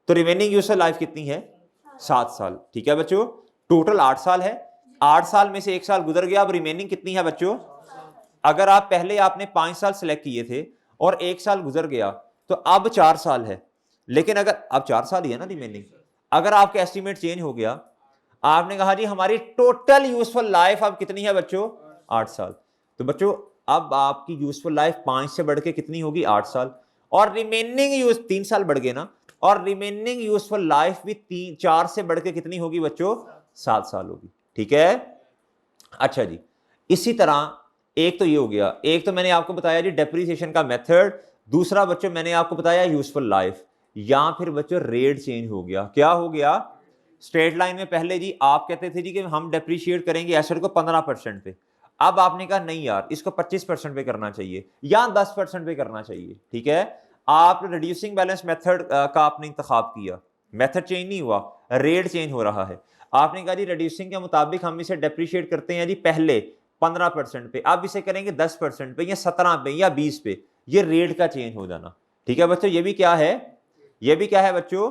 तो रिमेनिंग यूजफुल लाइफ कितनी है, 7 साल। ठीक है बच्चों, टोटल 8 साल है, 8 साल में से 1 साल गुजर गया, अब रिमेनिंग कितनी है बच्चों? अगर आप पहले आपने 5 साल सिलेक्ट किए थे और 1 साल गुजर गया तो अब 4 साल है, लेकिन अगर अब 4 साल ही है ना रिमेनिंग। अगर आपका एस्टीमेट चेंज हो गया, आपने कहा जी हमारी टोटल यूजफुल लाइफ अब कितनी है बच्चों, 8 साल, तो बच्चों अब आपकी यूजफुल लाइफ 5 से बढ़ के कितनी होगी, 8 साल, और रिमेनिंग यूज 3 साल बढ़ गए ना, और रिमेनिंग यूजफुल लाइफ भी 4 से बढ़ के कितनी होगी बच्चों, 7 साल होगी। ठीक है, अच्छा जी। इसी तरह एक तो ये हो गया, एक तो मैंने आपको बताया जी डेप्रिसिएशन का मेथड, दूसरा बच्चों मैंने आपको बताया यूजफुल लाइफ, या फिर बच्चों रेट चेंज हो गया। क्या हो गया? स्ट्रेट लाइन में पहले जी आप कहते थे जी कि हम डेप्रिशिएट करेंगे एसेट को 15% पे, अब आपने कहा नहीं यार इसको 25% पे करना चाहिए या 10% पे करना चाहिए। ठीक है, आप रिड्यूसिंग बैलेंस मेथड का आपने इंतखाब किया, मेथड चेंज नहीं हुआ, रेट चेंज हो रहा है। आपने कहा जी रिड्यूसिंग के मुताबिक हम इसे डेप्रिशिएट करते हैं जी पहले 15% पे, अब इसे करेंगे 10% पे या 17 पे या 20 पे, ये रेट का चेंज हो जाना। ठीक है बच्चों, ये भी क्या है, ये भी क्या है बच्चों,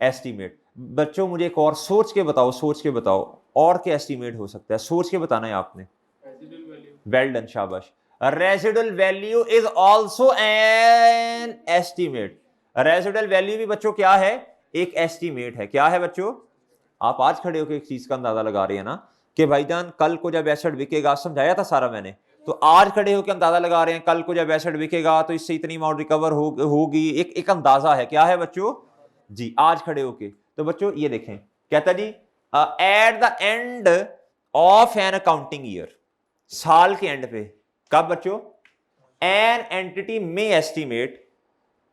एस्टीमेट। बच्चों मुझे एक और सोच के बताओ, सोच के बताओ और क्या एस्टीमेट हो सकता है, सोच के बताना है आपने। वेल डन, शाबाश। Residual value is also an estimate. Residual value भी बच्चों क्या है, एक एस्टीमेट है। क्या है बच्चों? आप आज खड़े होकर एक चीज का अंदाजा लगा रहे हैं ना कि भाईजान कल को जब एसेट बिकेगा, समझाया था सारा मैंने, तो आज खड़े होकर अंदाजा लगा रहे हैं कल को जब एसेट बिकेगा तो इससे इतनी अमाउंट रिकवर होगी, एक अंदाजा है। क्या है बच्चों जी, आज खड़े होके। तो बच्चों ये देखें, कहता जी at the end of an accounting year, साल के एंड पे, कब बच्चों, एन एंटिटी में estimate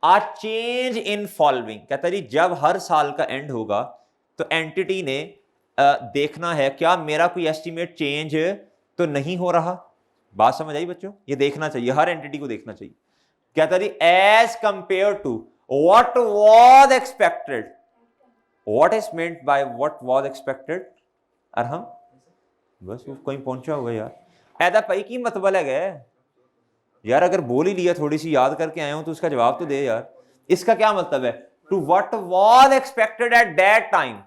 a change in following. कहता जी जब हर साल का एंड होगा तो एंटिटी ने देखना है क्या मेरा कोई एस्टिमेट चेंज तो नहीं हो रहा। बात समझ आई बच्चों? ये देखना चाहिए, हर एंटिटी को देखना चाहिए। कहता जी as compare to what was expected, what is meant by what was expected. Arham बस वो कहीं पहुंचा होगा यार, ऐदा पई की मतलब है यार, अगर बोल ही लिया थोड़ी सी याद करके आए हो तो उसका जवाब तो दे यार। इसका क्या मतलब है, to what was expected at that time.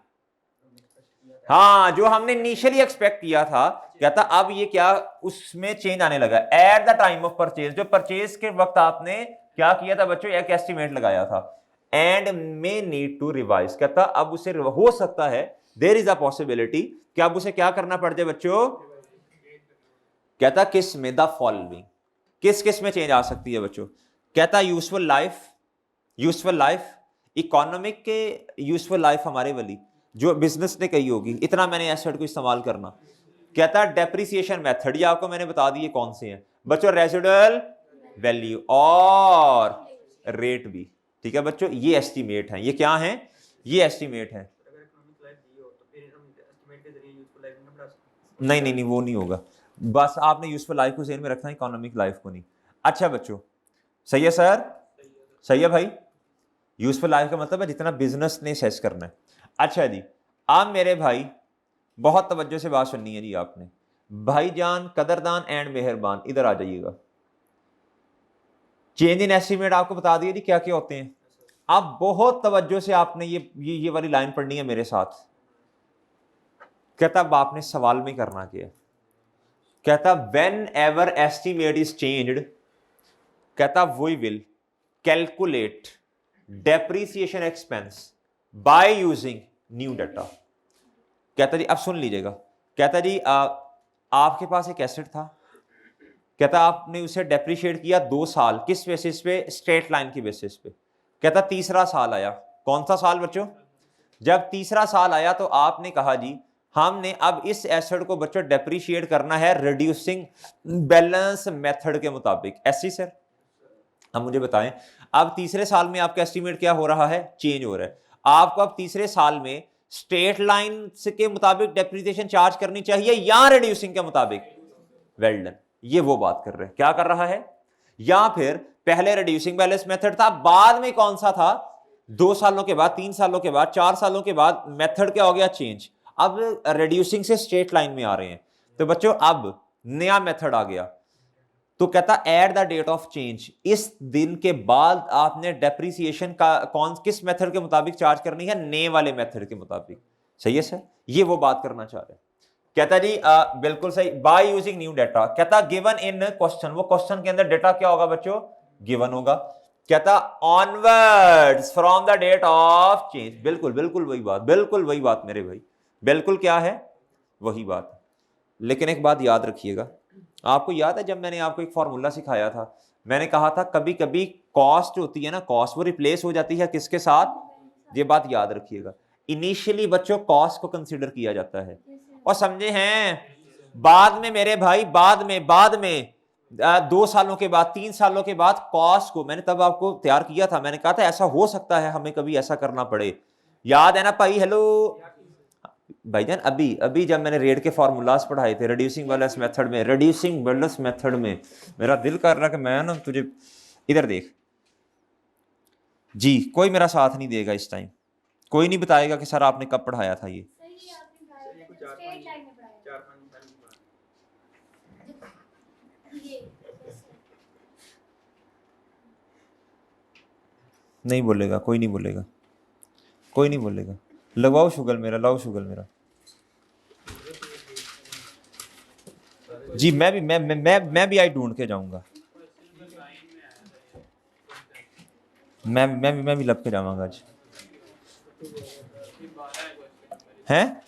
हाँ, जो हमने इनिशियली एक्सपेक्ट किया था, कहता अब ये क्या उसमें चेंज आने लगा at the time of purchase. जो परचेज के वक्त आपने क्या किया था बच्चों, एक एस्टिमेट लगाया था, and may need to revise. कहता अब उसे हो सकता है, देयर इज अ पॉसिबिलिटी कि अब उसे क्या करना पड़ जाए बच्चों। कहता किस में, द फॉलोइंग, किस किस में चेंज आ सकती है बच्चों। कहता useful life, useful life, economic के यूजफुल लाइफ हमारे वाली जो बिजनेस ने कही होगी, इतना मैंने एसेट को इस्तेमाल करना। कहता डेप्रिसिएशन मेथड, ये आपको मैंने बता दिए कौन से हैं बच्चों, रेसिडुअल वैल्यू और रेट भी। ठीक है बच्चों, ये एस्टीमेट है, ये क्या है, ये एस्टीमेट है। नहीं नहीं नहीं, वो नहीं होगा, बस आपने यूजफुल लाइफ को ज़हन में रखना है, इकोनॉमिक लाइफ को नहीं। अच्छा बच्चों, सही है सर, सही है भाई। यूजफुल लाइफ का मतलब है जितना बिजनेस ने सेस करना है। अच्छा जी, आप मेरे भाई बहुत तवज्जो से बात सुननी है जी आपने, भाईजान कदरदान एंड मेहरबान, इधर आ जाइएगा। चेंज इन एस्टीमेट आपको बता दिए जी क्या क्या होते हैं। आप बहुत तवज्जो से आपने ये वाली लाइन पढ़नी है मेरे साथ। कहता अब आपने सवाल में करना क्या है। कहता whenever estimate is changed, कहता we will calculate depreciation expense by using new data. कहता जी अब सुन लीजिएगा, कहता जी आपके पास एक एसेट था, कहता आपने उसे डेप्रिशिएट किया 2 साल, किस बेसिस पे? स्ट्रेट लाइन की बेसिस पे। कहता तीसरा साल आया, कौन सा साल बच्चों? जब तीसरा साल आया तो आपने कहा जी हमने अब इस एसेट को बच्चों डेप्रिशिएट करना है रिड्यूसिंग बैलेंस मेथड के मुताबिक। ऐसी सर? अब मुझे बताएं, अब तीसरे साल में आपका एस्टीमेट क्या हो रहा है? चेंज हो रहा है। आपको अब तीसरे साल में स्ट्रेट लाइन के मुताबिक डेप्रिसिएशन चार्ज करनी चाहिए या रिड्यूसिंग के मुताबिक? वेल डन, ये वो बात कर रहे हैं, क्या कर रहा है? या फिर पहले रिड्यूसिंग बैलेंस मेथड था, बाद में कौन सा था? 2 सालों के बाद, 3 सालों के बाद, 4 सालों के बाद मेथड क्या हो गया? चेंज। अब रिड्यूसिंग से स्ट्रेट लाइन में आ रहे हैं। तो बच्चों अब नया मेथड आ गया, तो कहता at the date of change, इस दिन के बाद आपने डेप्रिसिएशन का किस मेथड के मुताबिक चार्ज करनी है? नए वाले मेथड के मुताबिक। सही है सर? ये वो बात करना चाह रहे हैं। कहता जी बिल्कुल सही, बाय यूजिंग न्यू डाटा। कहता गिवन इन क्वेश्चन, वो क्वेश्चन के अंदर डाटा क्या होगा बच्चों? गिवन होगा। कहता onwards from the date of change. बिल्कुल बिल्कुल वही बात, बिल्कुल वही बात मेरे भाई, बिल्कुल क्या है? वही बात। लेकिन एक बात याद रखिएगा, आपको याद है जब मैंने आपको एक फॉर्मूला सिखाया था, मैंने कहा था कभी कभी कॉस्ट होती है ना, कॉस्ट वो रिप्लेस हो जाती है किसके साथ? ये बात याद रखिएगा। इनिशियली बच्चों कॉस्ट को कंसीडर किया जाता है, और समझे हैं? बाद में मेरे भाई, बाद में 2 सालों के बाद, 3 सालों के बाद कॉस्ट को, मैंने तब आपको तैयार किया था, मैंने कहा था ऐसा हो सकता है हमें कभी ऐसा करना पड़े। याद है ना भाई? हेलो भाईजान, अभी जब मैंने रेट के फॉर्मूलाज पढ़ाए थे रिड्यूसिंग बैलेंस मेथड में, रिड्यूसिंग बैलेंस मेथड में, मेरा दिल कर रहा कि मैं ना तुझे, इधर देख जी, कोई मेरा साथ नहीं देगा इस टाइम, कोई नहीं बताएगा कि सर आपने कब पढ़ाया था ये। नहीं बोलेगा, कोई नहीं बोलेगा, कोई नहीं बोलेगा। लगाओ शुगल मेरा, लाओ शुगल मेरा जी। मैं भी आई ढूंढ के जाऊंगा, मैं भी लब के जाऊंगा आज। हैं?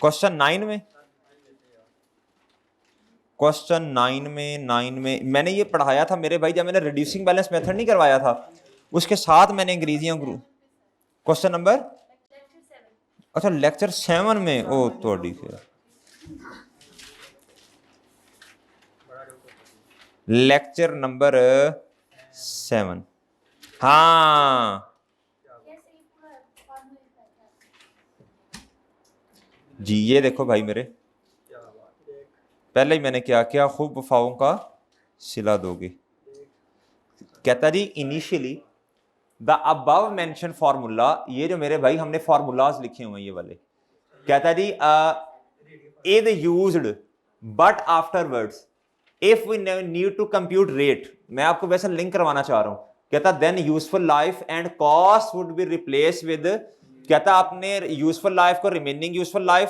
क्वेश्चन 9 में, क्वेश्चन 9 में मैंने ये पढ़ाया था मेरे भाई, जब मैंने रिड्यूसिंग बैलेंस मेथड नहीं करवाया था, उसके साथ मैंने अंग्रेजियां क्वेश्चन नंबर, अच्छा लेक्चर 7 में, ओ तो लेक्चर नंबर 7, हाँ जी। ये देखो भाई मेरे, पहले ही मैंने क्या किया, खूब वफाओं का सिला दोगे। कहता जी initially the above mention formula, ये जो मेरे भाई हमने फार्मूलाज लिखे हुए हैं ये वाले, कहता जी is used but afterwards if we need to compute rate. मैं आपको वैसे लिंक करवाना चाह रहा हूं। कहता then useful life and cost would be replace with, कहता आपने यूजफुल लाइफ को रिमेनिंग यूजफुल लाइफ,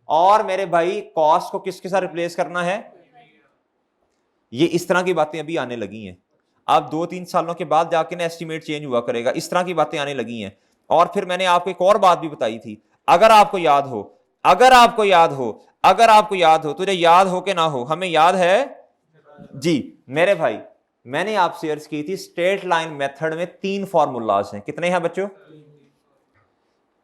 और मेरे भाई कॉस्ट को किसके साथ रिप्लेस करना है? ये इस तरह की बातें अभी आने लगी हैं। अब 2-3 सालों के बाद जाके ना एस्टीमेट चेंज हुआ करेगा, इस तरह की बातें आने लगी हैं। और फिर मैंने आपको एक और बात भी बताई थी, अगर आपको याद हो, अगर आपको याद हो, अगर आपको याद हो, तुझे याद हो कि ना हो, हमें याद है जी मेरे भाई, मैंने आपसे अर्ज की थी स्ट्रेट लाइन मेथड में 3 फॉर्मूलाज हैं। कितने हैं बच्चों?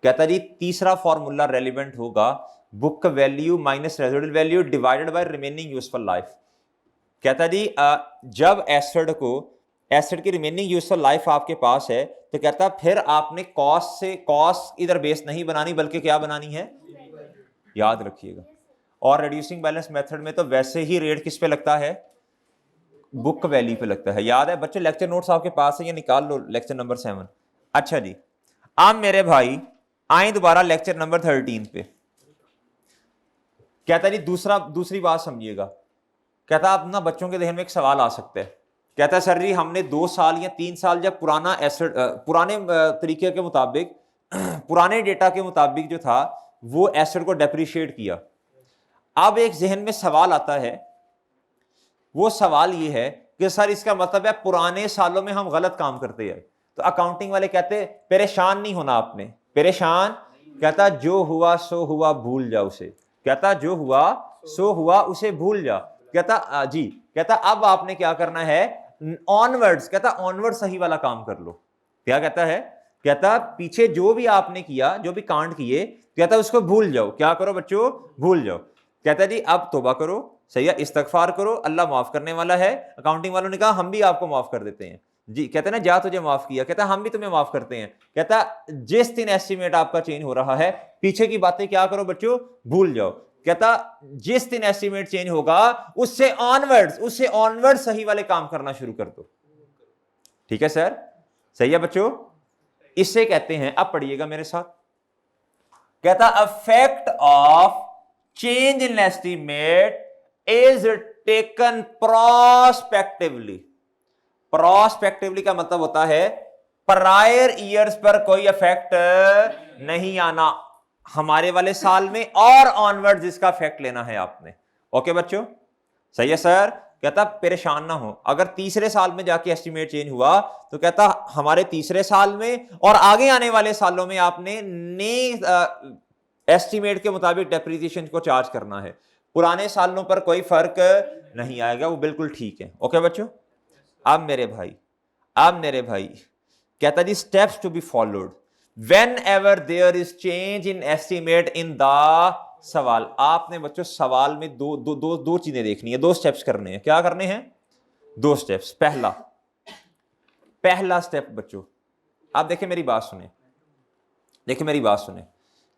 कहता जी तीसरा फॉर्मूला रेलिवेंट होगा book value minus residual value divided bye remaining useful life. कहता जी जब एसेट की रिमेनिंग यूजफुल लाइफ आपके पास है, तो कहता फिर आपने कॉस्ट इधर बेस नहीं बनानी, बल्कि क्या बनानी है? याद रखिएगा। और रिड्यूसिंग बैलेंस मेथड में तो वैसे ही रेट किस पे लगता है? बुक वैल्यू पे लगता है। याद है बच्चों? लेक्चर नोट्स आपके पास है, ये निकाल लो, लेक्चर नंबर 7। अच्छा जी, अब मेरे भाई आए दोबारा लेक्चर नंबर 13 पे। कहता जी दूसरी बात समझिएगा। कहता अब ना बच्चों के जहन में एक सवाल आ सकता है, कहता है सर जी हमने 2 साल या 3 साल जब पुराना एसेट पुराने तरीके के मुताबिक पुराने डेटा के मुताबिक जो था वो एसेट को डेप्रिशिएट किया। अब एक जहन में सवाल आता है, वो सवाल ये है कि सर इसका मतलब है पुराने सालों में हम गलत काम करते हैं। तो अकाउंटिंग वाले कहते हैं परेशान नहीं होना आपने, परेशान, कहता जो हुआ सो हुआ भूल जा उसे, कहता जो हुआ सो हुआ उसे भूल जा, कहता जी, कहता अब आपने क्या करना है, ऑनवर्ड्स, कहता ऑनवर्ड सही वाला काम कर लो। क्या कहता है, कहता पीछे जो भी आपने किया, जो भी कांड किए, कहता उसको भूल जाओ। क्या करो बच्चों, भूल जाओ। कहता जी अब तौबा करो, सही है, इस्तगफार करो, अल्लाह माफ करने वाला है। अकाउंटिंग वालों ने कहा हम भी आपको माफ कर देते हैं जी। कहते ना जा तुझे माफ किया, कहता हम भी तुम्हें माफ करते हैं। कहता जिस दिन एस्टिमेट आपका चेंज हो रहा है, पीछे की बातें क्या करो बच्चों, भूल जाओ। कहता जिस दिन एस्टिमेट चेंज होगा उससे ऑनवर्ड सही वाले काम करना शुरू कर दो। ठीक है सर, सही है बच्चों, इससे कहते हैं, अब पढ़िएगा मेरे साथ, कहता affect of change in estimate is taken prospectively. Prospectively का मतलब होता है प्रायर ईयर्स पर कोई इफेक्ट नहीं आना, हमारे वाले साल में और ऑनवर्ड इसका इफेक्ट लेना है आपने। ओके बच्चों, सही है सर। कहता परेशान ना हो, अगर तीसरे साल में जाके एस्टिमेट चेंज हुआ तो कहता हमारे तीसरे साल में और आगे आने वाले सालों में आपने नए एस्टिमेट के मुताबिक डेप्रिसिएशन को चार्ज करना है, पुराने सालों पर कोई फर्क नहीं आएगा, वो बिल्कुल ठीक है। ओके बच्चों, अब मेरे भाई कहता जी steps to be followed whenever there is change in estimate in the सवाल। आपने बच्चों सवाल में दो चीजें देखनी है, दो स्टेप्स करने हैं। क्या करने हैं, दो स्टेप्स। पहला स्टेप बच्चों, आप देखिए मेरी बात सुने,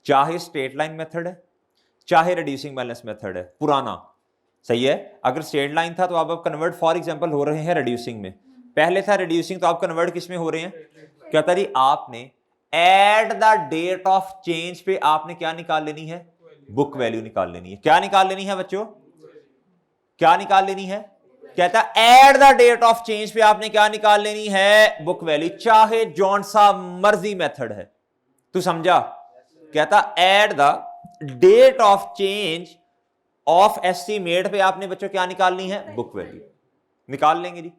चाहे स्ट्रेट लाइन मेथड है चाहे रिड्यूसिंग बैलेंस मेथड है, पुराना, सही है। अगर स्ट्रेट लाइन था तो आप कन्वर्ट फॉर एग्जांपल हो रहे हैं रिड्यूसिंग में, पहले था रिड्यूसिंग तो आप कन्वर्ट किस में हो रहे हैं। कहता जी आपने at the date of change पे आपने क्या निकाल लेनी है, बुक वैल्यू निकाल लेनी है। क्या निकाल लेनी है बच्चों, क्या निकाल लेनी है, कहता at the date of change पे आपने क्या निकाल लेनी है, बुक वैल्यू, चाहे जौन सा मर्जी मेथड है। तू समझा, कहता at the date of change of estimate पे आपने बच्चों क्या निकालनी है, बुक वैल्यू निकाल लेंगे जी।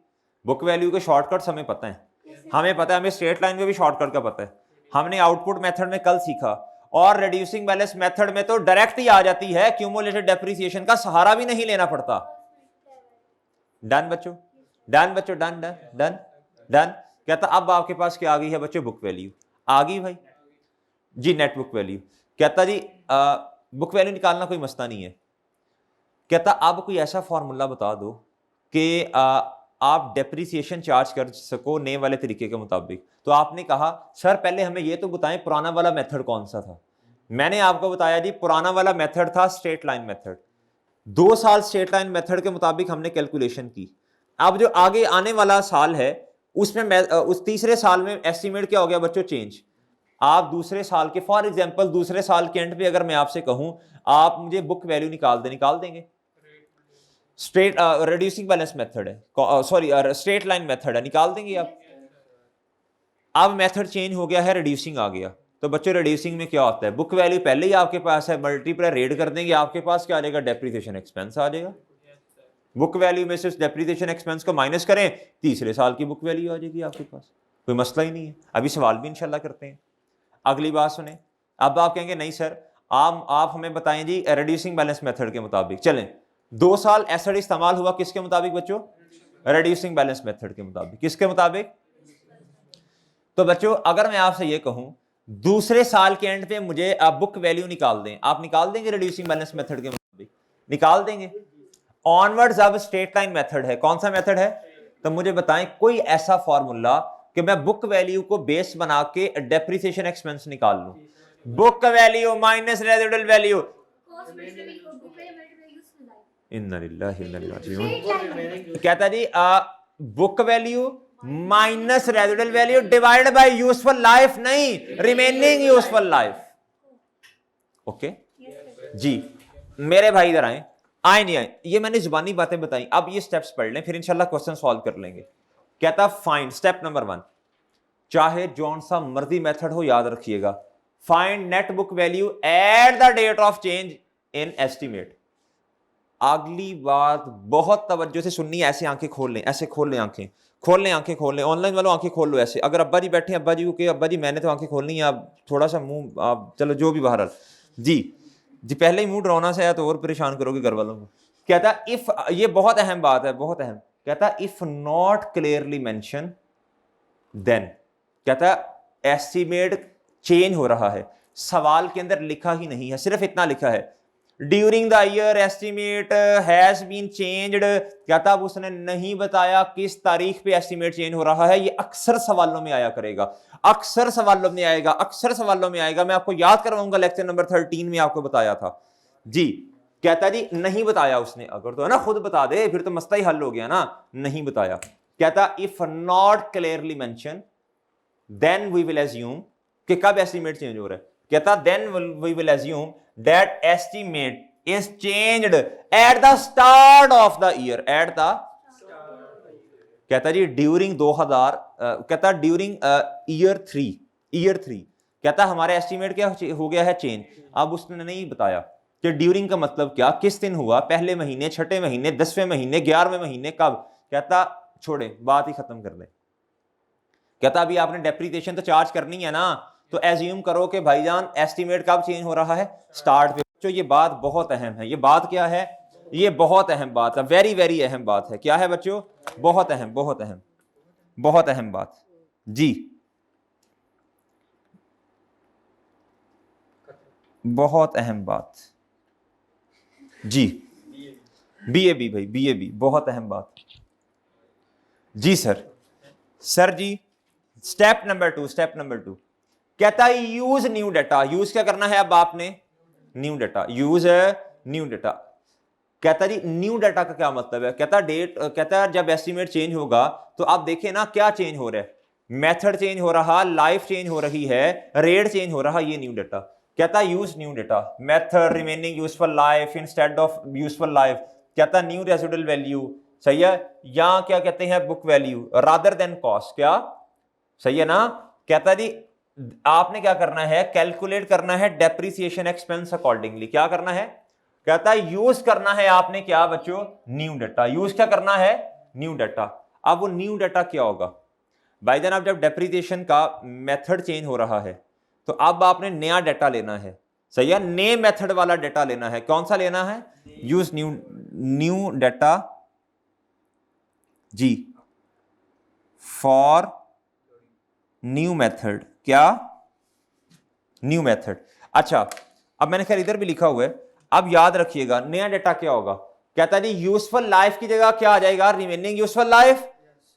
बुक वैल्यू के शॉर्टकट्स हमें पता है, हमें स्ट्रेट लाइन में भी शॉर्टकट का पता है, हमने आउटपुट मेथड में कल सीखा, और रिड्यूसिंग बैलेंस मेथड में तो डायरेक्ट ही आ जाती है, क्यूमुलेटेड डेप्रिसिएशन का सहारा भी नहीं लेना पड़ता। डन बच्चों, डन। कहता अब आपके पास क्या आ गई है बच्चों, बुक वैल्यू आ गई भाई जी, नेट बुक वैल्यू। कहता जी बुक वैल्यू निकालना कोई मसला नहीं है। कहता अब कोई ऐसा फॉर्मूला बता दो कि आप डेप्रिसिएशन चार्ज कर सको नए वाले तरीके के मुताबिक। तो आपने कहा सर पहले हमें ये तो बताएं पुराना वाला मेथड कौन सा था। मैंने आपको बताया जी पुराना वाला मेथड था स्ट्रेट लाइन मेथड। 2 साल स्ट्रेट लाइन मेथड के मुताबिक हमने कैलकुलेशन की। अब जो आगे आने वाला साल है उसमें उस तीसरे साल में एस्टीमेट क्या हो गया बच्चों, चेंज। आप दूसरे साल के, फॉर एग्जांपल दूसरे साल के एंड पे अगर मैं आपसे कहूं आप मुझे बुक वैल्यू निकाल देंगे। स्ट्रेट रिड्यूसिंग बैलेंस मेथड है, सॉरी स्ट्रेट लाइन मेथड है, निकाल देंगे आप। अब मेथड चेंज हो गया है, रिड्यूसिंग आ गया। तो बच्चों रिड्यूसिंग में क्या होता है, बुक वैल्यू पहले ही आपके पास है, मल्टीप्लाई रेड कर देंगे, आपके पास क्या आ जाएगा, डेप्रिसिएशन एक्सपेंस आ जाएगा। बुक वैल्यू में से डेप्रिसिएशन एक्सपेंस को माइनस करें, तीसरे साल की बुक वैल्यू आ जाएगी आपके पास, कोई मसला ही नहीं है। अभी सवाल भी इंशाल्लाह करते हैं। अगली बात सुने, अब आप कहेंगे नहीं सर आप हमें बताएं जी रिड्यूसिंग बैलेंस मेथड के मुताबिक। चलें 2 साल एसेट इस्तेमाल हुआ किसके मुताबिक बच्चों, रिड्यूसिंग बैलेंस मेथड के मुताबिक। किसके मुताबिक, तो बच्चों अगर मैं आपसे ये कहूं दूसरे साल के एंड पे मुझे आप बुक वैल्यू निकाल दें, आप निकाल देंगे रिड्यूसिंग बैलेंस मेथड के मुताबिक, निकाल देंगे। ऑनवर्ड्स अब स्ट्रेट लाइन मेथड है, कौन सा मेथड है, तो मुझे बताएं कोई ऐसा फॉर्मूला कि मैं बुक वैल्यू को बेस बना के डेप्रिसिएशन एक्सपेंस निकाल लूं। Book value minus residual value, कहता जी book value minus residual value divided by useful life, नहीं रिमेनिंग यूजफुल लाइफ। ओके जी मेरे भाई इधर आए नहीं आए, ये मैंने जुबानी बातें बताई, अब ये स्टेप्स पढ़ लें फिर इंशाल्लाह क्वेश्चन सॉल्व कर लेंगे। कहता फाइंड, स्टेप नंबर 1, चाहे जौन सा मर्जी मेथड हो याद रखिएगा, find net book value at the date of change in estimate. अगली बात बहुत तवज्जो से सुननी है, ऐसे आंखें खोल लें, ऐसे खोल लें आंखें, खोल लें, आंखें खोल लें, ऑनलाइन वालों आंखें खोल लो ऐसे। अगर अब्बा जी बैठे हैं, अब्बा जी को कहे अब्बा जी मैंने तो आंखें खोलनी है, आप थोड़ा सा मुंह आप चलो जो भी बहरहाल जी जी, पहले ही मुंह डरावना से आया तो और परेशान करोगे घर वालों को। कहता इफ, ये बहुत अहम बात है, बहुत अहम, कहता if not clearly mention then, कहता एस्टिमेट चेंज हो रहा है, सवाल के अंदर लिखा ही नहीं है, सिर्फ इतना लिखा है during the year estimate has been changed, कहता अब उसने नहीं बताया किस तारीख पे एस्टिमेट चेंज हो रहा है। ये अक्सर सवालों में आया करेगा, अक्सर सवालों में आएगा, अक्सर सवालों में आएगा। मैं आपको याद करवाऊंगा, लेक्चर नंबर 13 में आपको बताया था जी। कहता जी नहीं बताया उसने, अगर तो है ना खुद बता दे फिर तो मसला ही हल हो गया ना, नहीं बताया। कहता if not clearly mention then we will assume, कि कब एस्टिमेट चेंज हो रहा है, कहता then we will assume that estimate is changed at the start of the year, at the, कहता जी ड्यूरिंग 2000, कहता ड्यूरिंग ईयर 3, कहता हमारे एस्टिमेट क्या हो गया है चेंज। अब उसने नहीं बताया कि ड्यूरिंग का मतलब क्या, किस दिन हुआ, पहले महीने, छठे महीने, 10वें महीने, 11वें महीने, कब। कहता छोड़े, बात ही खत्म कर दे। कहता अभी आपने डेप्रीसिएशन तो चार्ज करनी है ना, तो एज्यूम करो कि भाईजान एस्टिमेट कब चेंज हो रहा है, स्टार्ट पे। तो ये बात बहुत अहम है, ये बात क्या है, ये बहुत अहम बात है, वेरी वेरी अहम बात है। क्या है बच्चों, बहुत अहम, बहुत अहम, बहुत अहम बात जी, बहुत अहम बात जी। बीएबी भाई, बीएबी बहुत अहम बात जी सर। सर जी स्टेप नंबर 2, स्टेप नंबर 2 कहता है यूज न्यू डाटा। यूज क्या करना है अब आपने, new data, use new data. कहता जी न्यू डाटा का क्या मतलब है, कहता डेट, कहता है जब एस्टिमेट चेंज होगा तो आप देखें ना क्या चेंज हो रहा है, मेथड चेंज हो रहा, लाइफ चेंज हो रही है, रेट चेंज हो रहा, ये न्यू डाटा। कहता use new data, method remaining useful life instead of useful life, कहता न्यू रेजिडुअल वैल्यू, सही है, या क्या कहते हैं book value rather than cost, क्या सही है ना। कहता जी आपने क्या करना है, कैलकुलेट करना है डेप्रिसिएशन एक्सपेंस अकॉर्डिंगली, क्या करना है, कहता है यूज करना है आपने क्या बच्चों, न्यू डाटा। यूज क्या करना है, न्यू डाटा। अब वो न्यू डाटा क्या होगा भाईजान, अब जब डेप्रिसिएशन का मेथड चेंज हो रहा है तो अब आपने नया डाटा लेना है, सही है, नए मेथड वाला डाटा लेना है। कौन सा लेना है, यूज न्यू, न्यू डाटा जी फॉर न्यू मेथड, क्या न्यू मेथड। अच्छा अब मैंने खैर इधर भी लिखा हुआ है, अब याद रखिएगा नया डाटा क्या होगा। कहता जी यूजफुल लाइफ की जगह क्या आ जाएगा, रिमेनिंग यूजफुल लाइफ।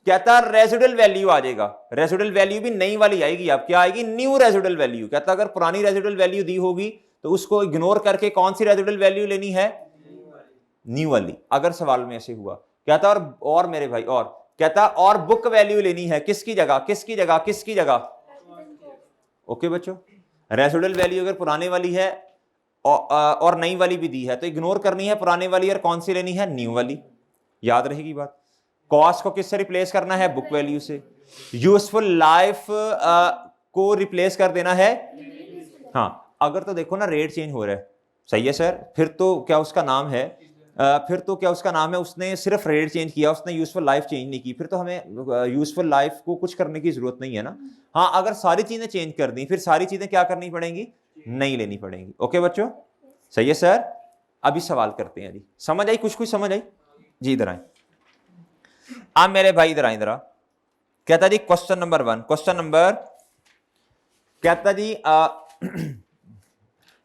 कहता रेजिडुअल वैल्यू आ जाएगा, रेजिडुअल वैल्यू भी नई वाली आएगी, अब क्या आएगी, न्यू रेजिडुअल वैल्यू। कहता अगर पुरानी रेजिडुअल वैल्यू दी होगी तो उसको इग्नोर करके कौन सी रेजिडुअल वैल्यू लेनी है, न्यू वाली, अगर सवाल में ऐसे हुआ। कहता और मेरे भाई, और कहता और बुक वैल्यू लेनी है, किसकी जगह, किसकी जगह, किसकी जगह। ओके बच्चों, रेजिडुअल वैल्यू अगर पुराने वाली है और नई वाली भी दी है तो इग्नोर करनी है पुराने वाली और कौन सी लेनी है, न्यू वाली। याद रहेगी बात। कॉस्ट को किससे रिप्लेस करना है, बुक वैल्यू से। यूजफुल लाइफ को रिप्लेस कर देना है, हाँ अगर तो देखो ना रेट चेंज हो रहा है, सही है सर, फिर तो क्या उसका नाम है, फिर तो क्या उसका नाम है, उसने सिर्फ रेट चेंज किया, उसने यूजफुल लाइफ चेंज नहीं की, फिर तो हमें यूजफुल लाइफ को कुछ करने की जरूरत नहीं है ना। हाँ अगर सारी चीजें चेंज कर दी फिर सारी चीजें क्या करनी पड़ेंगी, नहीं लेनी पड़ेंगी। ओके बच्चों, सही है सर। अभी सवाल करते हैं जी, समझ आई, कुछ कुछ समझ आई जी। इधर आए आप मेरे भाई, इधर आए इधर। कहता जी क्वेश्चन नंबर 1, क्वेश्चन नंबर, कहता जी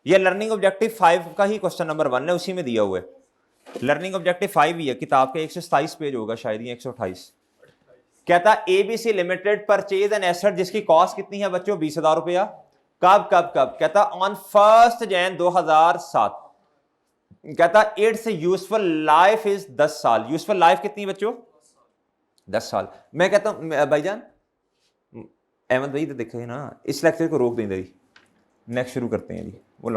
ये लर्निंग ऑब्जेक्टिव 5 का ही क्वेश्चन नंबर 1 है, उसी में दिया हुआ है। लर्निंग ऑब्जेक्टिव 5 ही है, किताब के 127 पेज होगा शायद, ये 128। कहता ABC limited purchase an asset जिसकी कॉस्ट कितनी है बच्चों, 20,000 रुपया। कब कब कब, कहता ऑन 1 जनवरी 2007। कहता इट्स यूजफुल लाइफ इज 10 साल। यूजफुल लाइफ कितनी बच्चों, 10 साल। मैं कहता हूं भाईजान, अहमद भाई तो देखे ना, इस लेक्चर को रोक दें, नेक्स्ट शुरू करते हैं जी।